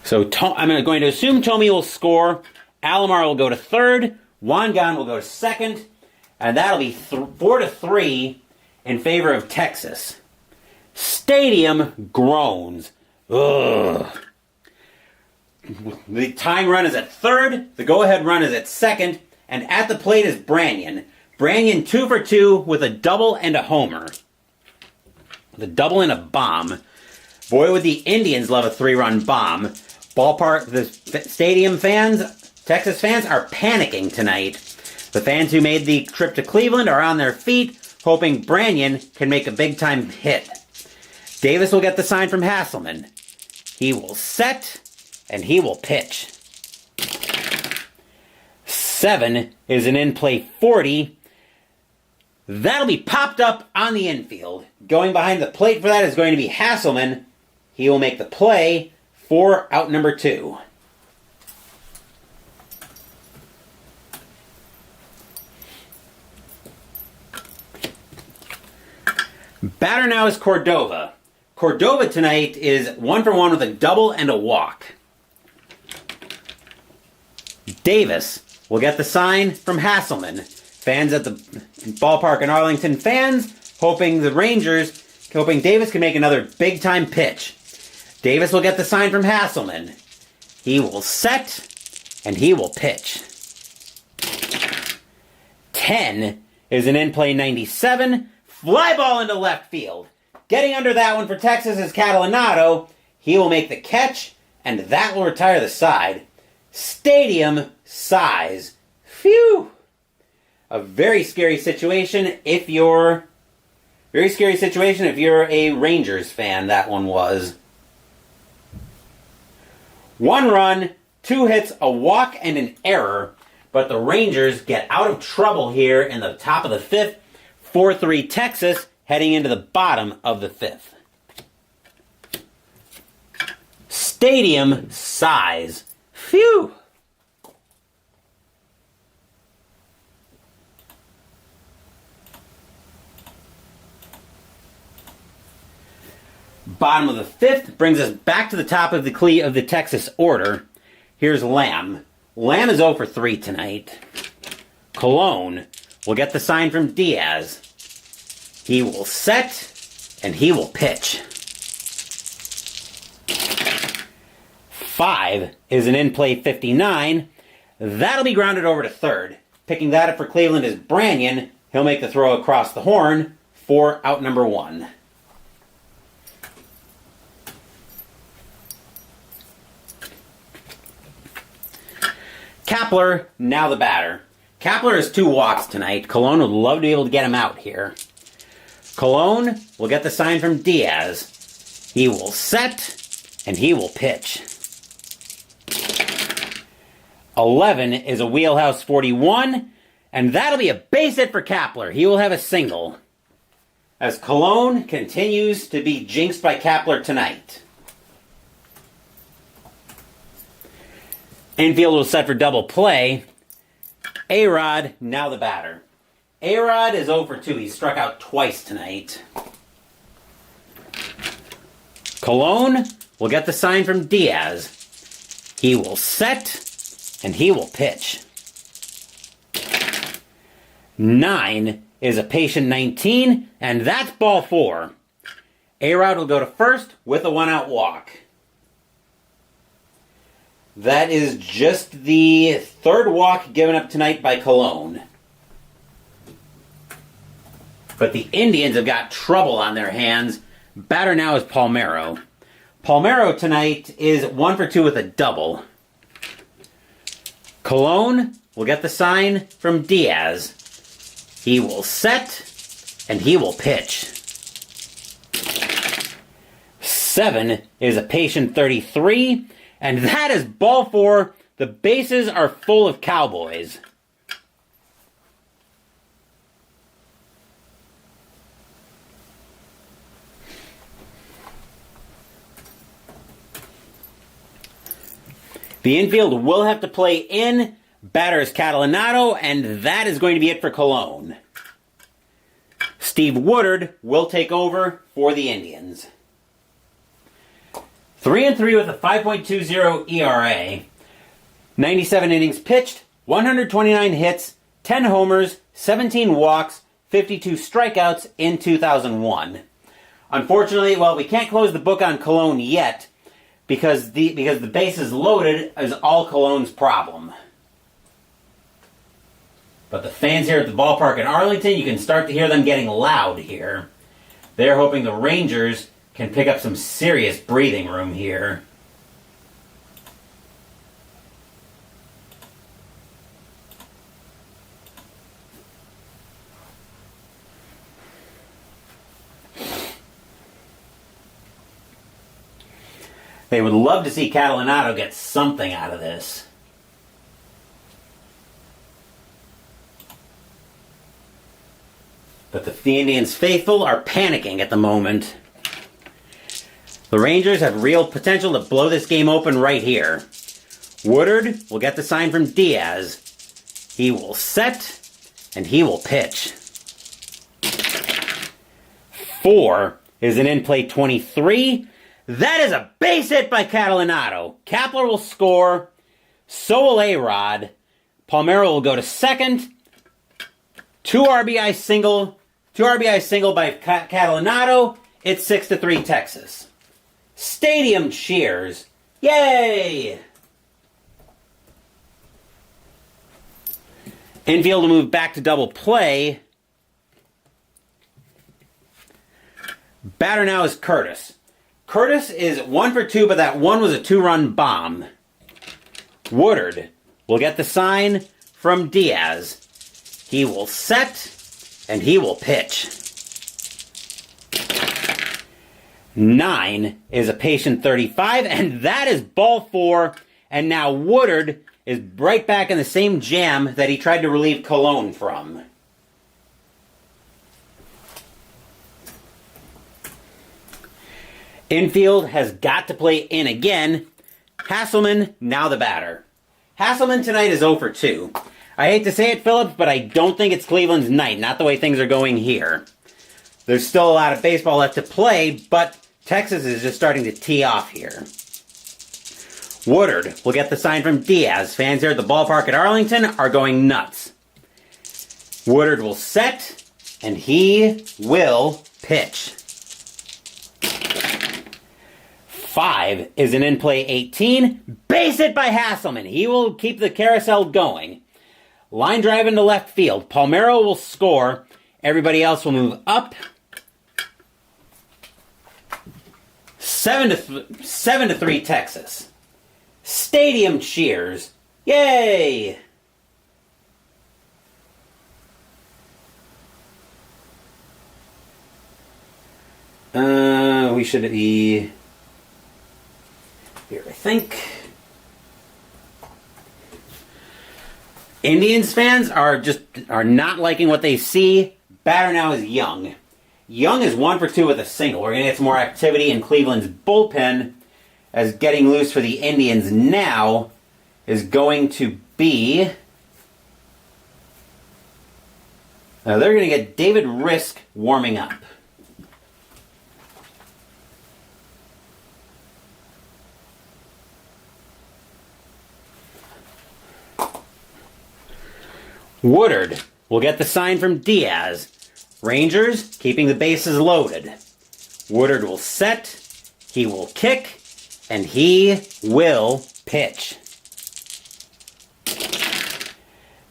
Speaker 1: So I'm going to assume Tommy will score. Alomar will go to third. Wangan will go to second. And that'll be 4-3 in favor of Texas. Stadium groans. Ugh. The tying run is at third. The go-ahead run is at second. And at the plate is Branyan. Branyan 2 for 2 with a double and a homer. The double and a bomb. Boy, would the Indians love a 3-run bomb. Ballpark, the stadium fans, Texas fans, are panicking tonight. The fans who made the trip to Cleveland are on their feet, hoping Branyan can make a big-time hit. Davis will get the sign from Hasselman. He will set, and he will pitch. 7 is an in-play 40. That'll be popped up on the infield. Going behind the plate for that is going to be Hasselman. He will make the play for out number 2. Batter now is Cordova. Cordova tonight is 1 for 1 with a double and a walk. Davis will get the sign from Hasselman. Fans at the Ballpark and Arlington fans hoping Davis can make another big-time pitch. Davis will get the sign from Hasselman. He will set, and he will pitch. 10 is an in-play 97. Fly ball into left field. Getting under that one for Texas is Catalanato. He will make the catch, and that will retire the side. Stadium size. Phew! A very scary situation if you're a Rangers fan, that one was. 1 run, 2 hits, a walk, and an error. But the Rangers get out of trouble here in the top of the 5th. 4-3 Texas, heading into the bottom of the 5th. Stadium size. Phew! Bottom of the 5th brings us back to the top of the Texas order. Here's Lamb. Lamb is 0 for 3 tonight. Colon will get the sign from Diaz. He will set, and he will pitch. 5 is an in-play 59. That'll be grounded over to third. Picking that up for Cleveland is Branyan. He'll make the throw across the horn for out number 1. Kapler, now the batter. Kapler has 2 walks tonight. Colon would love to be able to get him out here. Colon will get the sign from Diaz. He will set, and he will pitch. 11 is a wheelhouse 41, and that'll be a base hit for Kapler. He will have a single. As Colon continues to be jinxed by Kapler tonight. Infield will set for double play. A-Rod, now the batter. A-Rod is 0 for 2. He struck out twice tonight. Colon will get the sign from Diaz. He will set, and he will pitch. 9 is a patient 19, and that's ball 4. A-Rod will go to first with a 1-out walk. That is just the 3rd walk given up tonight by Colon. But the Indians have got trouble on their hands. Batter now is Palmeiro. Palmeiro tonight is 1 for 2 with a double. Colon will get the sign from Diaz. He will set, and he will pitch. 7 is a patient 33, and that is ball 4. The bases are full of Cowboys. The infield will have to play in. Batter is Catalinato, and that is going to be it for Colon. Steve Woodard will take over for the Indians. 3-3 with a 5.20 ERA. 97 innings pitched, 129 hits, 10 homers, 17 walks, 52 strikeouts in 2001. Unfortunately, well, we can't close the book on Colon yet because the bases loaded is all Colon's problem. But the fans here at the ballpark in Arlington, you can start to hear them getting loud here. They're hoping the Rangers can pick up some serious breathing room here. They would love to see Catalinato get something out of this. But the Indians faithful are panicking at the moment. The Rangers have real potential to blow this game open right here. Woodard will get the sign from Diaz. He will set, and he will pitch. 4 is an in-play 23. That is a base hit by Catalinato. Kapler will score. So will A-Rod. Palmeiro will go to second. 2 RBI single by Catalinato. It's 6-3 Texas. Stadium cheers. Yay! Infield will move back to double play. Batter now is Curtis. Curtis is 1 for 2, but that one was a 2-run bomb. Woodard will get the sign from Diaz. He will set, and he will pitch. 9 is a patient 35, and that is ball 4. And now Woodard is right back in the same jam that he tried to relieve Colon from. Infield has got to play in again. Hasselman, now the batter. Hasselman tonight is 0 for 2. I hate to say it, Phillips, but I don't think it's Cleveland's night. Not the way things are going here. There's still a lot of baseball left to play, but Texas is just starting to tee off here. Woodard will get the sign from Diaz. Fans here at the ballpark at Arlington are going nuts. Woodard will set, and he will pitch. 5 is an in-play 18. Base hit by Hasselman. He will keep the carousel going. Line drive into left field. Palmeiro will score. Everybody else will move up. 7-3 Texas. Stadium cheers. Yay! We should be here, I think. Indians fans are not liking what they see. Batter now is Young. Young is 1 for 2 with a single. We're going to get some more activity in Cleveland's bullpen, as getting loose for the Indians now is going to be... they're going to get David Risk warming up. Woodard will get the sign from Diaz. Rangers keeping the bases loaded. Woodard will set, he will kick, and he will pitch.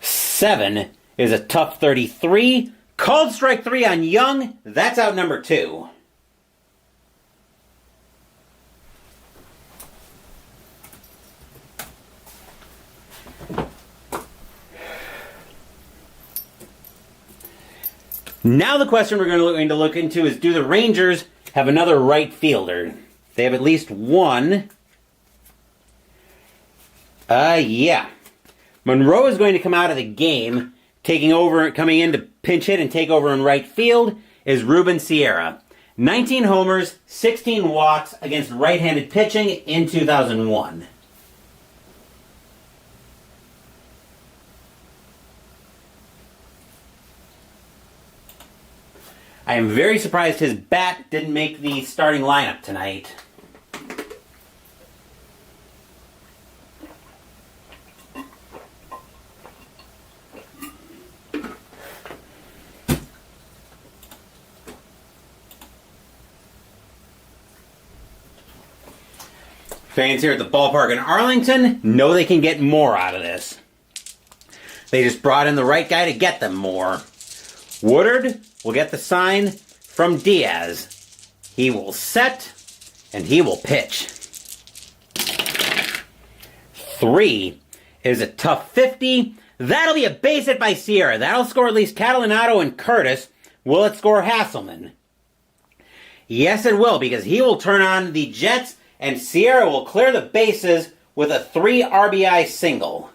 Speaker 1: 7 is a tough 33. Called strike 3 on Young. That's out number 2. Now the question we're going to look into is, do the Rangers have another right fielder? They have at least one. Yeah. Monroe is going to come out of the game. Coming in to pinch hit and take over in right field is Ruben Sierra. 19 homers, 16 walks against right-handed pitching in 2001. I am very surprised his bat didn't make the starting lineup tonight. Fans here at the ballpark in Arlington know they can get more out of this. They just brought in the right guy to get them more. Woodard will get the sign from Diaz. He will set, and he will pitch. 3 is a tough 50. That'll be a base hit by Sierra. That'll score at least Catalinato and Curtis. Will it score Hasselman? Yes, it will, because he will turn on the Jets, and Sierra will clear the bases with a 3 RBI single.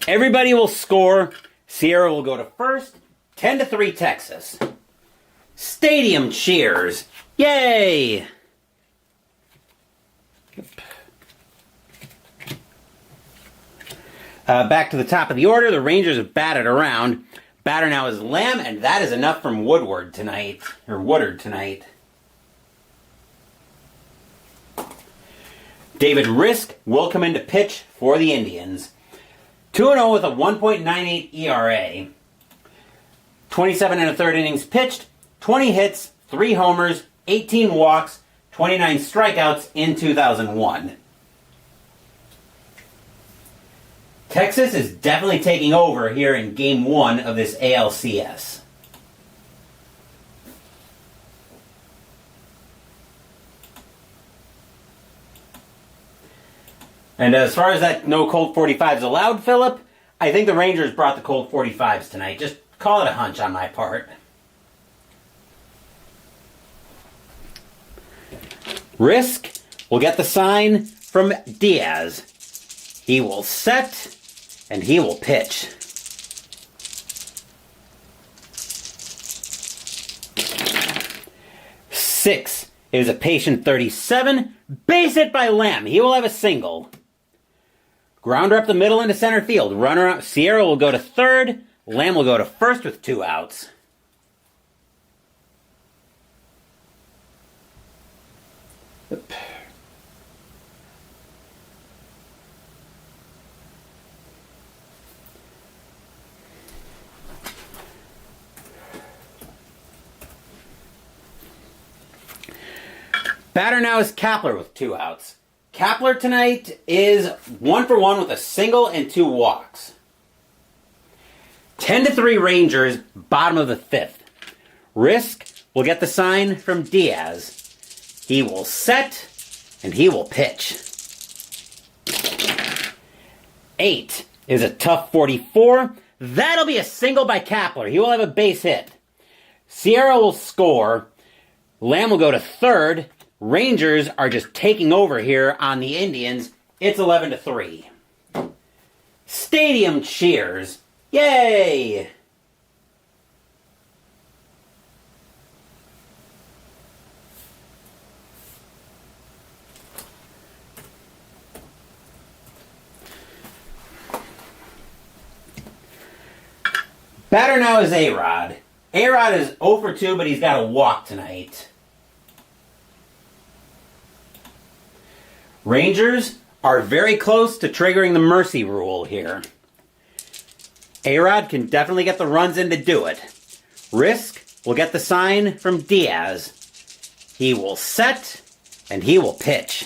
Speaker 1: Everybody will score. Sierra will go to first. 10-3 Texas. Stadium cheers. Yay! Back to the top of the order. The Rangers have batted around. Batter now is Lamb, and that is enough from Woodard tonight. David Risk will come in to pitch for the Indians. 2-0 with a 1.98 ERA. 27 1/3 innings pitched, 20 hits, 3 homers, 18 walks, 29 strikeouts in 2001. Texas is definitely taking over here in Game 1 of this ALCS. And as far as that no Colt 45s allowed, Philip, I think the Rangers brought the Colt 45s tonight. Just call it a hunch on my part. Risk will get the sign from Diaz. He will set, and he will pitch. Six is a patient 37. Base hit by Lamb. He will have a single. Grounder up the middle into center field. Runner up. Sierra will go to third. Lamb will go to first with 2 outs. Batter now is Kapler with 2 outs. Kapler tonight is 1 for 1 with a single and 2 walks. 10-3 Rangers, bottom of the 5th. Risk will get the sign from Diaz. He will set, and he will pitch. 8 is a tough 44. That'll be a single by Kapler. He will have a base hit. Sierra will score. Lamb will go to third. Rangers are just taking over here on the Indians. It's 11-3. Stadium cheers. Yay! Batter now is A-Rod. A-Rod is 0 for 2, but he's got a walk tonight. Rangers are very close to triggering the mercy rule here. A-Rod can definitely get the runs in to do it. Risk will get the sign from Diaz. He will set, and he will pitch.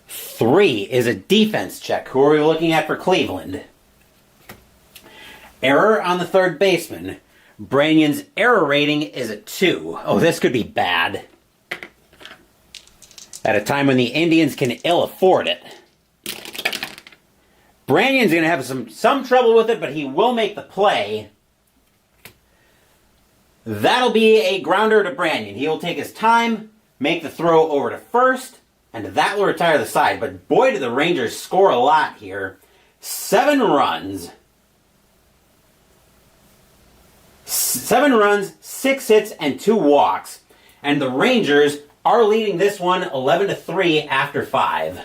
Speaker 1: 3 is a defense check. Who are we looking at for Cleveland? Error on the third baseman. Brannion's error rating is a 2. Oh, this could be bad. At a time when the Indians can ill afford it. Brannion's going to have some trouble with it, but he will make the play. That'll be a grounder to Brannion. He will take his time, make the throw over to first, and that will retire the side. But boy, did the Rangers score a lot here. 7 runs. 7 runs, 6 hits, and 2 walks. And the Rangers are leading this one 11-3 after 5.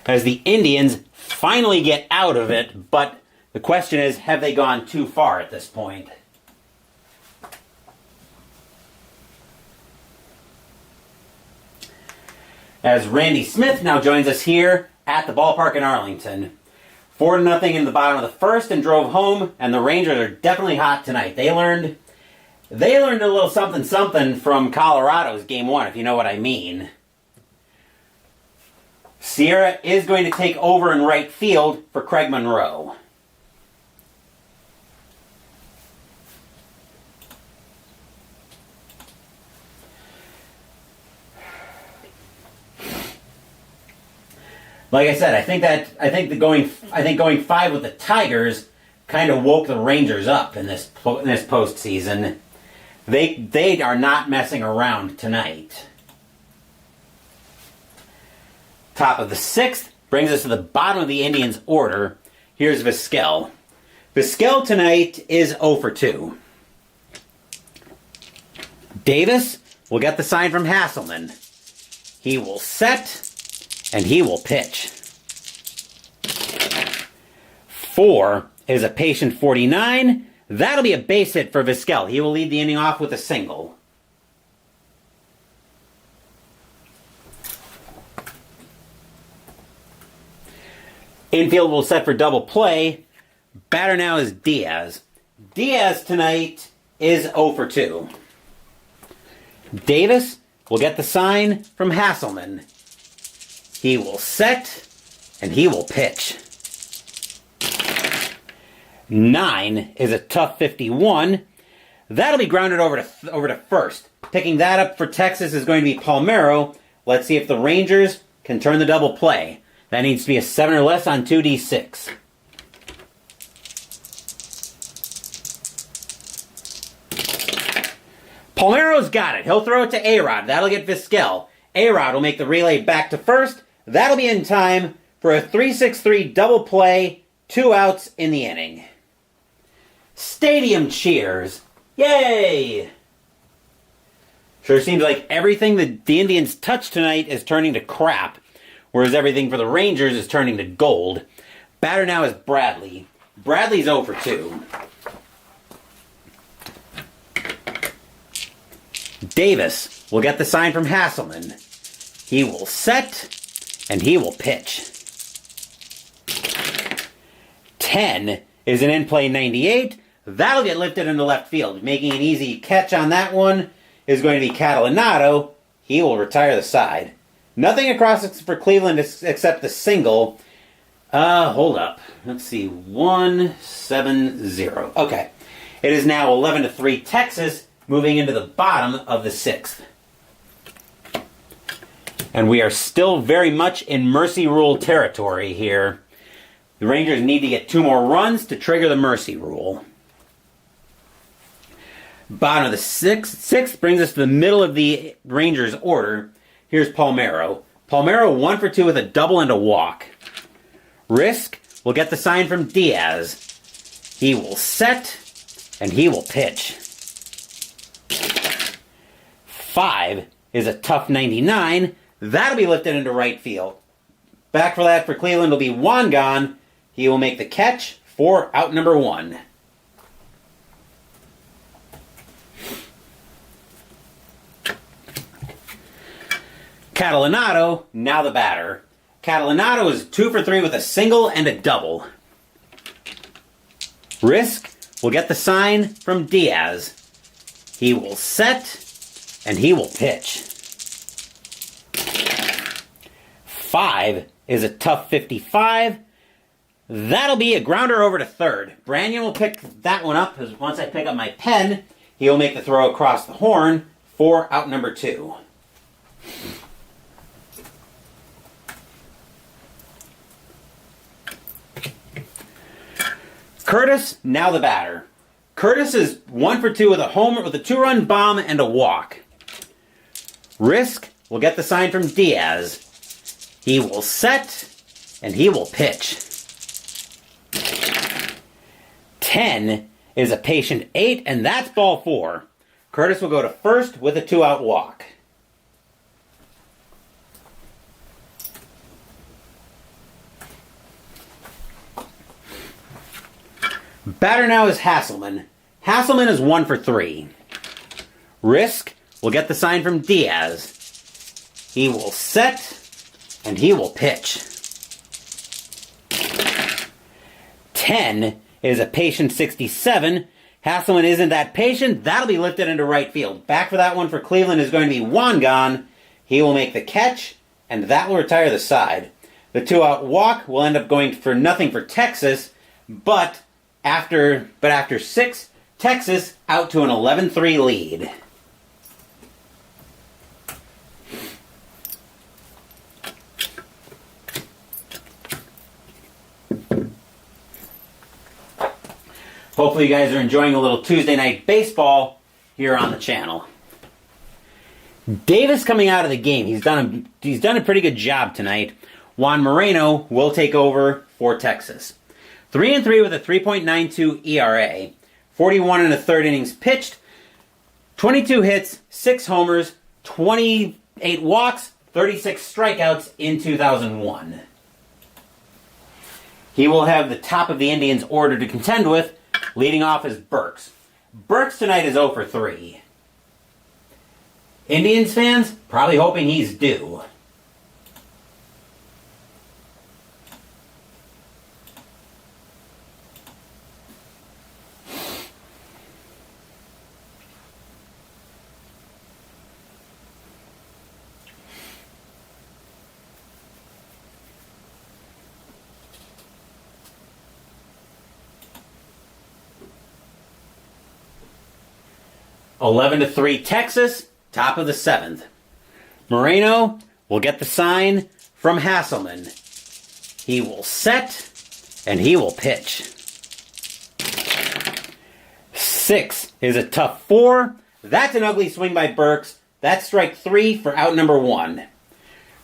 Speaker 1: As the Indians finally get out of it, but the question is, have they gone too far at this point? As Randy Smith now joins us here at the ballpark in Arlington. 4-0 in the bottom of the first and drove home, and the Rangers are definitely hot tonight. They learned a little something from Colorado's Game 1, if you know what I mean. Sierra is going to take over in right field for Craig Monroe. Like I said, I think going 5 with the Tigers kind of woke the Rangers up in this postseason. They are not messing around tonight. Top of the 6th brings us to the bottom of the Indians' order. Here's Vizquel. Vizquel tonight is 0 for 2. Davis will get the sign from Hasselman. He will set, and he will pitch. 4 is a patient 49. That'll be a base hit for Vizquel. He will lead the inning off with a single. Infield will set for double play. Batter now is Diaz. Diaz tonight is 0 for 2. Davis will get the sign from Hasselman. He will set, and he will pitch. 9 is a tough 51. That'll be grounded over to first. Picking that up for Texas is going to be Palmeiro. Let's see if the Rangers can turn the double play. That needs to be a 7 or less on 2d6. Palmeiro's got it. He'll throw it to A-Rod. That'll get Vizquel. A-Rod will make the relay back to first. That'll be in time for a 3-6-3 double play. 2 outs in the inning. Stadium cheers. Yay! Sure seems like everything that the Indians touch tonight is turning to crap, whereas everything for the Rangers is turning to gold. Batter now is Bradley. Bradley's 0 for 2. Davis will get the sign from Hasselman. He will set, and he will pitch. 10 is an in-play 98. That'll get lifted into left field. Making an easy catch on that one is going to be Catalinato. He will retire the side. Nothing across for Cleveland except the single. Hold up. Let's see. 1-7-0. Okay. It is now 11-3 Texas, moving into the bottom of the 6th. And we are still very much in mercy rule territory here. The Rangers need to get 2 more runs to trigger the mercy rule. Bottom of the 6th brings us to the middle of the Rangers order. Here's Palmeiro. Palmeiro 1 for 2 with a double and a walk. Risk will get the sign from Diaz. He will set, and he will pitch. 5 is a tough 99. That'll be lifted into right field. Back for that for Cleveland will be Wangan. He will make the catch for out number 1. Catalinato, now the batter. Catalinato is 2 for 3 with a single and a double. Risk will get the sign from Diaz. He will set, and he will pitch. 5 is a tough 55. That'll be a grounder over to third. Brandon will pick that one up, because once I pick up my pen, he'll make the throw across the horn for out number 2. Curtis, now the batter. Curtis is 1 for 2 with a homer, with a 2-run bomb and a walk. Risk will get the sign from Diaz. He will set, and he will pitch. 10 is a patient 8, and that's ball 4. Curtis will go to first with a 2-out walk. Batter now is Hasselman. Hasselman is 1 for 3. Risk will get the sign from Diaz. He will set, and he will pitch. 10 is a patient 67. Hasselman isn't that patient. That'll be lifted into right field. Back for that one for Cleveland is going to be Wangan. He will make the catch, and that will retire the side. The 2-out walk will end up going for nothing for Texas, but after 6, Texas out to an 11-3 lead. Hopefully you guys are enjoying a little Tuesday night baseball here on the channel. Davis coming out of the game. He's done a pretty good job tonight. Juan Moreno will take over for Texas. 3-3 with a 3.92 ERA. 41 and a third innings pitched. 22 hits, 6 homers, 28 walks, 36 strikeouts in 2001. He will have the top of the Indians' order to contend with. Leading off is Burks. Burks tonight is 0 for 3. Indians fans probably hoping he's due. (11 to 3) Texas, top of the 7th. Moreno will get the sign from Hasselman. He will set, and he will pitch. 6 is a tough 4. That's an ugly swing by Burks. That's strike 3 for out number 1.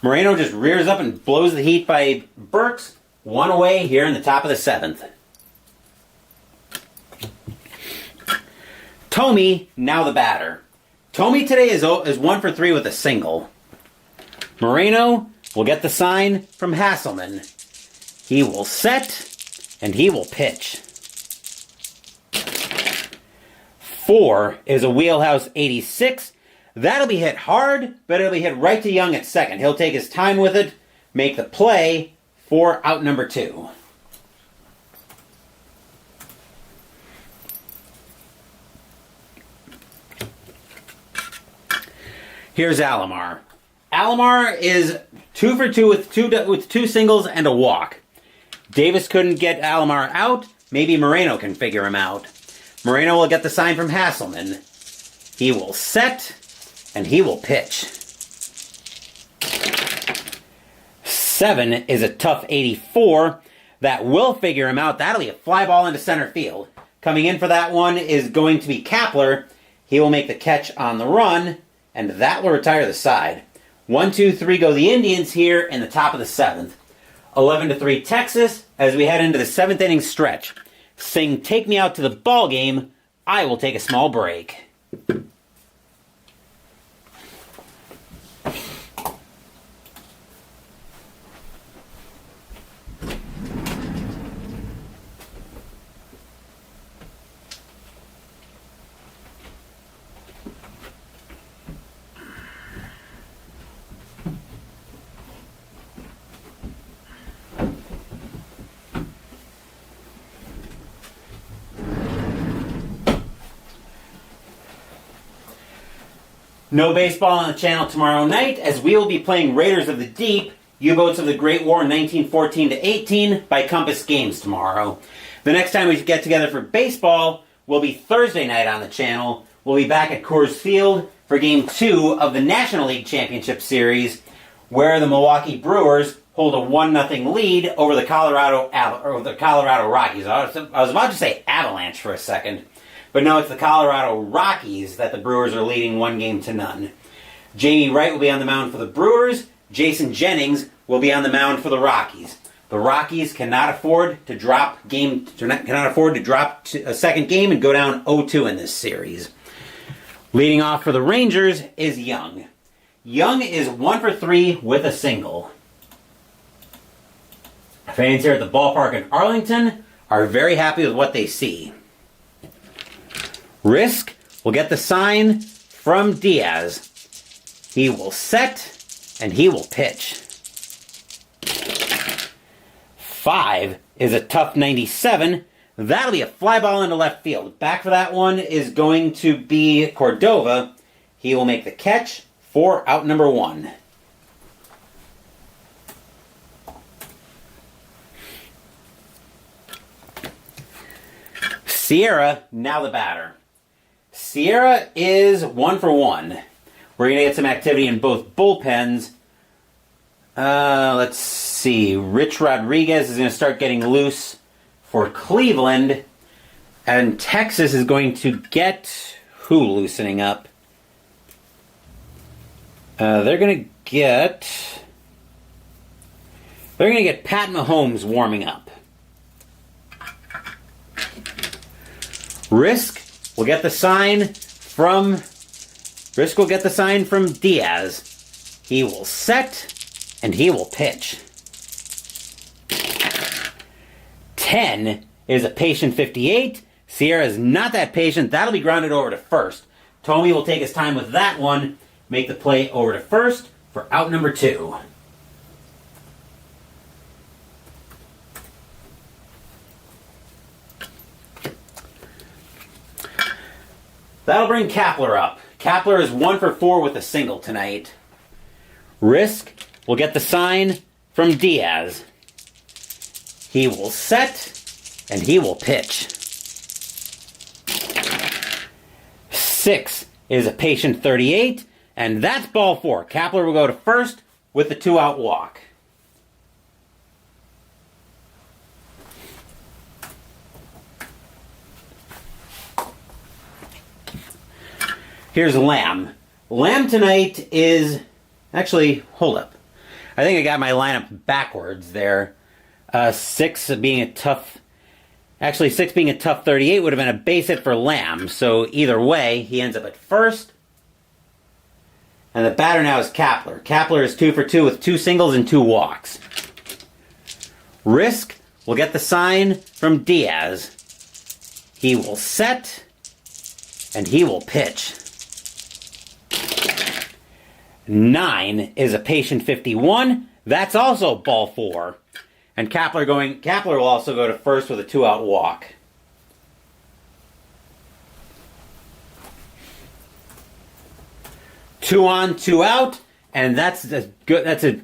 Speaker 1: Moreno just rears up and blows the heat by Burks. 1 away here in the top of the 7th. Tomey, now the batter. Tomey today is 1 for 3 with a single. Moreno will get the sign from Hasselman. He will set, and he will pitch. 4 is a wheelhouse 86. That'll be hit hard, but it'll be hit right to Young at second. He'll take his time with it, make the play for out number 2. Here's Alomar. Alomar is 2 for 2 with two singles and a walk. Davis couldn't get Alomar out. Maybe Moreno can figure him out. Moreno will get the sign from Hasselman. He will set, and he will pitch. 7 is a tough 84. That will figure him out. That'll be a fly ball into center field. Coming in for that one is going to be Kapler. He will make the catch on the run, and that will retire the side. 1, 2, 3 go the Indians here in the top of the 7th. 11 to 3 Texas as we head into the 7th inning stretch. Sing "Take Me Out to the Ball Game." I will take a small break. No baseball on the channel tomorrow night as we will be playing Raiders of the Deep U-Boats of the Great War 1914-18 by Compass Games tomorrow. The next time we get together for baseball will be Thursday night on the channel. We'll be back at Coors Field for Game 2 of the National League Championship Series, where the Milwaukee Brewers hold a 1-0 lead over the Colorado Rockies. I was about to say Avalanche for a second, but no, it's the Colorado Rockies that the Brewers are leading 1-0. Jamie Wright will be on the mound for the Brewers. Jason Jennings will be on the mound for the Rockies. The Rockies cannot afford to drop a second game and go down 0-2 in this series. Leading off for the Rangers is Young. Young is 1 for 3 with a single. Fans here at the ballpark in Arlington are very happy with what they see. Risk will get the sign from Diaz. He will set and he will pitch. 5 is a tough 97. That'll be a fly ball into left field. Back for that one is going to be Cordova. He will make the catch for out number 1. Sierra, now the batter. Sierra is 1 for 1. We're going to get some activity in both bullpens. Let's see. Rich Rodriguez is going to start getting loose for Cleveland. And Texas is going to get who loosening up? They're going to get Pat Mahomes warming up. Risk will get the sign from Diaz. He will set and he will pitch. 10 is a patient 58. Sierra is not that patient. That'll be grounded over to first. Tomey will take his time with that one. Make the play over to first for out number 2. That'll bring Kapler up. Kapler is 1 for 4 with a single tonight. Risk will get the sign from Diaz. He will set and he will pitch. 6 is a patient 38, and that's ball 4. Kapler will go to first with the 2-out walk. Here's Lamb. Lamb tonight is... Actually, hold up. I think I got my lineup backwards there. 6 being a tough 38 would have been a base hit for Lamb. So either way, he ends up at first. And the batter now is Kapler. Kapler is 2 for 2 with 2 singles and 2 walks. Risk will get the sign from Diaz. He will set and he will pitch. 9 is a patient 51. That's also ball 4. And Kapler will also go to first with a 2-out walk. Two on, 2 out, and that's a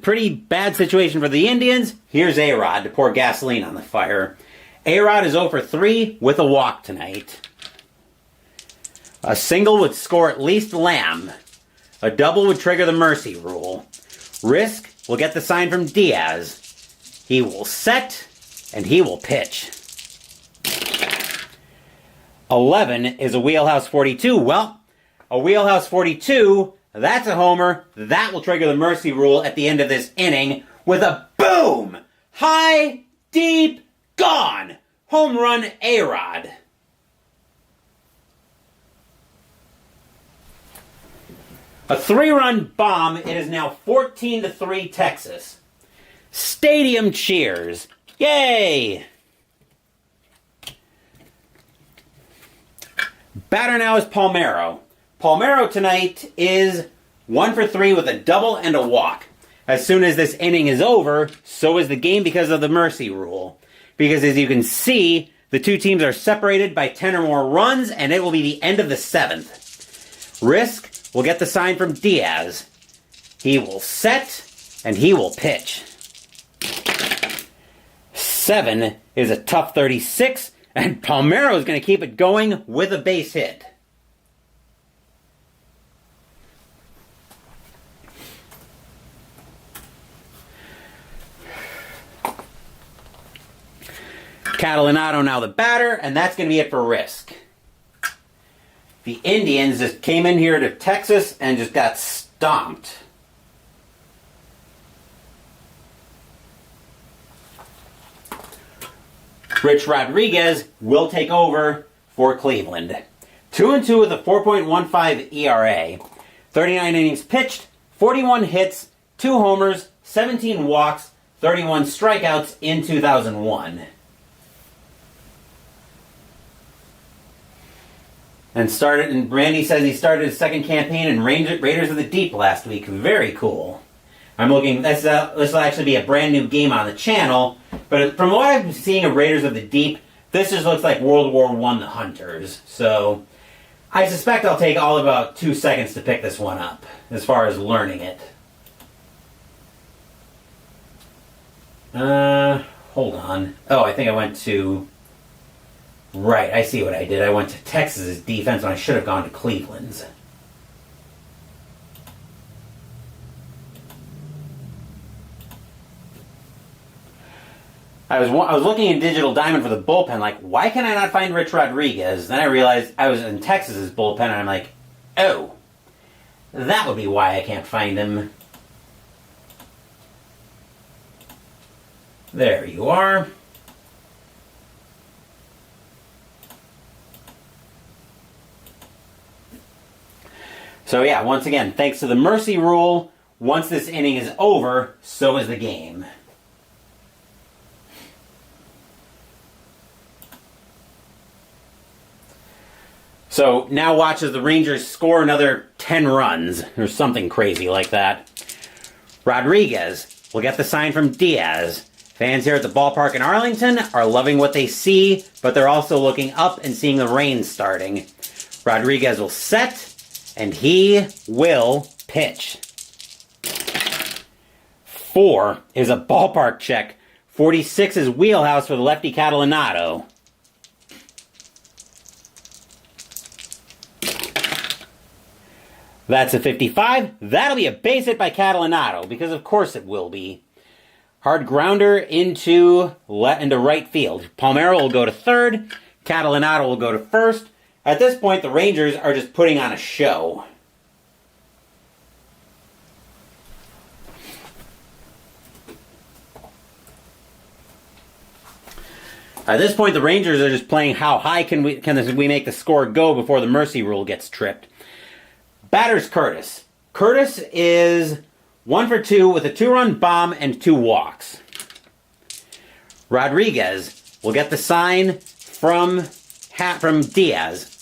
Speaker 1: pretty bad situation for the Indians. Here's A-Rod to pour gasoline on the fire. A-Rod is 0 for 3 with a walk tonight. A single would score at least Lamb. A double would trigger the mercy rule. Risk will get the sign from Diaz. He will set and he will pitch. 11 is a wheelhouse 42. Well, a wheelhouse 42, that's a homer. That will trigger the mercy rule at the end of this inning with a boom! High, deep, gone! Home run A-Rod. A 3-run bomb. It is now 14-3 Texas. Stadium cheers. Yay! Batter now is Palmeiro. Palmeiro tonight is 1 for 3 with a double and a walk. As soon as this inning is over, so is the game because of the mercy rule. Because as you can see, the two teams are separated by 10 or more runs, and it will be the end of the 7th. Risk will get the sign from Diaz. He will set, and he will pitch. 7 is a tough 36, and Palmeiro is going to keep it going with a base hit. Catalinato now the batter, and that's going to be it for Risk. The Indians just came in here to Texas and just got stomped. Rich Rodriguez will take over for Cleveland. 2-2 with a 4.15 ERA. 39 innings pitched, 41 hits, 2 homers, 17 walks, 31 strikeouts in 2001. And Brandy says he started his second campaign in Raiders of the Deep last week. Very cool. I'm looking, this will actually be a brand new game on the channel, but from what I'm seeing of Raiders of the Deep, this just looks like World War I The Hunters. So, I suspect I'll take all about 2 seconds to pick this one up, as far as learning it. Hold on. Oh, I think I went to... Right, I see what I did. I went to Texas's defense when I should have gone to Cleveland's. I was looking in Digital Diamond for the bullpen, like, why can I not find Rich Rodriguez? Then I realized I was in Texas's bullpen, and I'm like, oh, that would be why I can't find him. There you are. So yeah, once again, thanks to the mercy rule, once this inning is over, so is the game. So now watch as the Rangers score another 10 runs, or something crazy like that. Rodriguez will get the sign from Diaz. Fans here at the ballpark in Arlington are loving what they see, but they're also looking up and seeing the rain starting. Rodriguez will set, and he will pitch. 4 is a ballpark check. 46 is wheelhouse for the lefty Catalinato. That's a 55. That'll be a base hit by Catalinato, because of course it will be. Hard grounder into right field. Palmeiro will go to third. Catalinato will go to first. At this point, the Rangers are just putting on a show. At this point, the Rangers are just playing how high can we make the score go before the mercy rule gets tripped. Batter's Curtis. Curtis is 1 for 2 with a 2-run bomb and 2 walks. Rodriguez will get the sign from Diaz.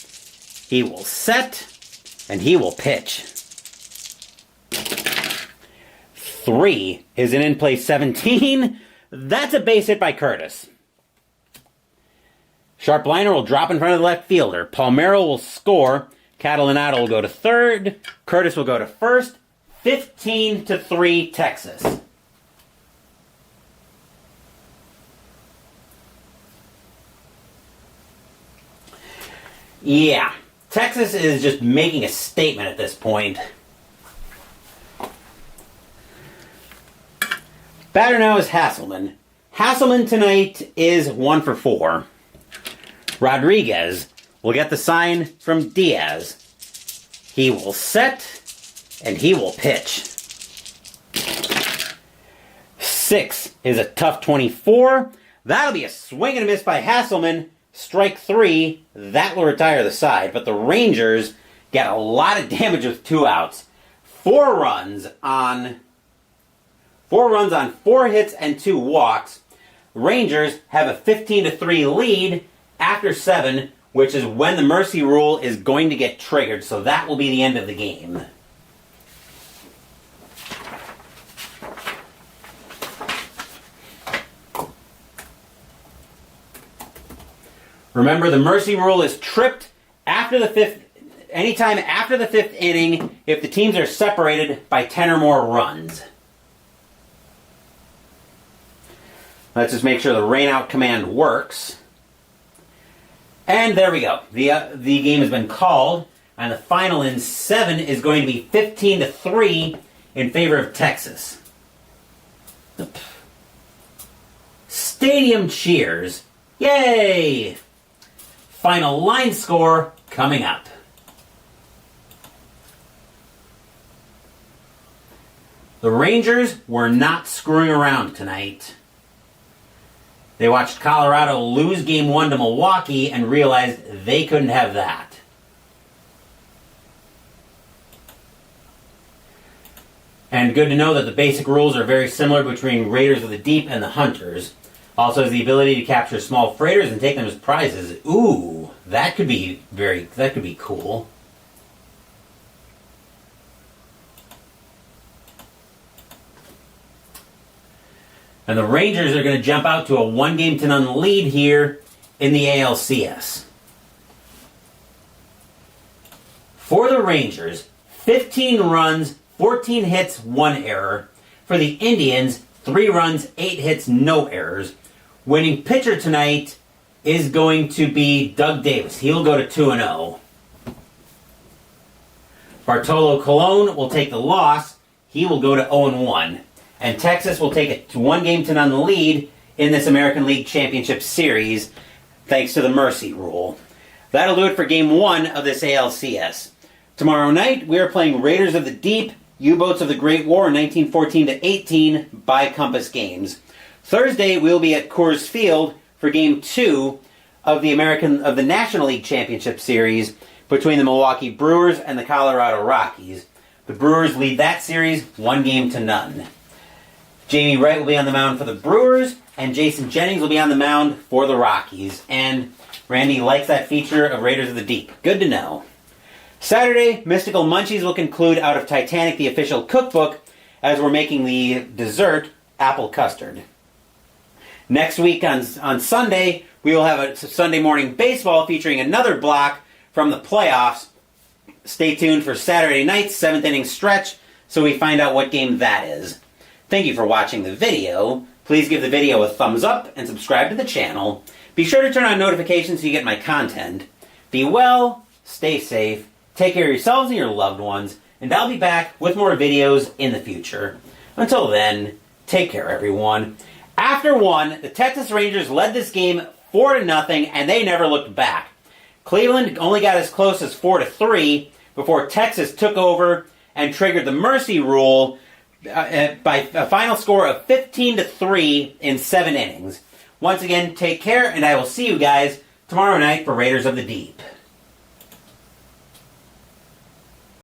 Speaker 1: He will set, and he will pitch. 3 is an in-play 17. That's a base hit by Curtis. Sharp liner will drop in front of the left fielder. Palmeiro will score. Catalinato will go to third. Curtis will go to first. 15-3 Texas. Yeah, Texas is just making a statement at this point. Batter now is Hasselman. Hasselman tonight is 1 for 4. Rodriguez will get the sign from Diaz. He will set, and he will pitch. 6 is a tough 24. That'll be a swing and a miss by Hasselman. Strike 3. That will retire the side. But the Rangers get a lot of damage with 2 outs. 4 runs on 4 hits and 2 walks. Rangers have a 15-3 lead after 7, which is when the mercy rule is going to get triggered. So that will be the end of the game. Remember, the mercy rule is tripped after the 5th, anytime after the 5th inning if the teams are separated by 10 or more runs. Let's just make sure the rain out command works. And there we go. The game has been called, and the final in 7 is going to be 15-3 in favor of Texas. Stadium cheers. Yay! Final line score coming up. The Rangers were not screwing around tonight. They watched Colorado lose Game 1 to Milwaukee and realized they couldn't have that. And good to know that the basic rules are very similar between Raiders of the Deep and the Hunters. Also has the ability to capture small freighters and take them as prizes. Ooh, that could be cool. And the Rangers are going to jump out to a 1-0 lead here in the ALCS. For the Rangers, 15 runs, 14 hits, 1 error. For the Indians, 3 runs, 8 hits, no errors. Winning pitcher tonight is going to be Doug Davis. He'll go to 2-0. Bartolo Colon will take the loss. He will go to 0-1. And Texas will take a 1-0 lead in this American League Championship Series, thanks to the mercy rule. That'll do it for Game 1 of this ALCS. Tomorrow night, we are playing Raiders of the Deep, U-Boats of the Great War, 1914-18, by Compass Games. Thursday, we'll be at Coors Field for Game 2 of the National League Championship Series between the Milwaukee Brewers and the Colorado Rockies. The Brewers lead that series 1-0. Jamie Wright will be on the mound for the Brewers, and Jason Jennings will be on the mound for the Rockies. And Randy likes that feature of Raiders of the Deep. Good to know. Saturday, Mystical Munchies will conclude Out of Titanic, the official cookbook, as we're making the dessert, apple custard. Next week on Sunday, we will have a Sunday morning baseball featuring another block from the playoffs. Stay tuned for Saturday night's 7th inning stretch so we find out what game that is. Thank you for watching the video. Please give the video a thumbs up and subscribe to the channel. Be sure to turn on notifications so you get my content. Be well, stay safe, take care of yourselves and your loved ones, and I'll be back with more videos in the future. Until then, take care everyone. After 1, the Texas Rangers led this game 4-0 and they never looked back. Cleveland only got as close as 4-3 before Texas took over and triggered the mercy rule by a final score of 15-3 in 7 innings. Once again, take care, and I will see you guys tomorrow night for Raiders of the Deep.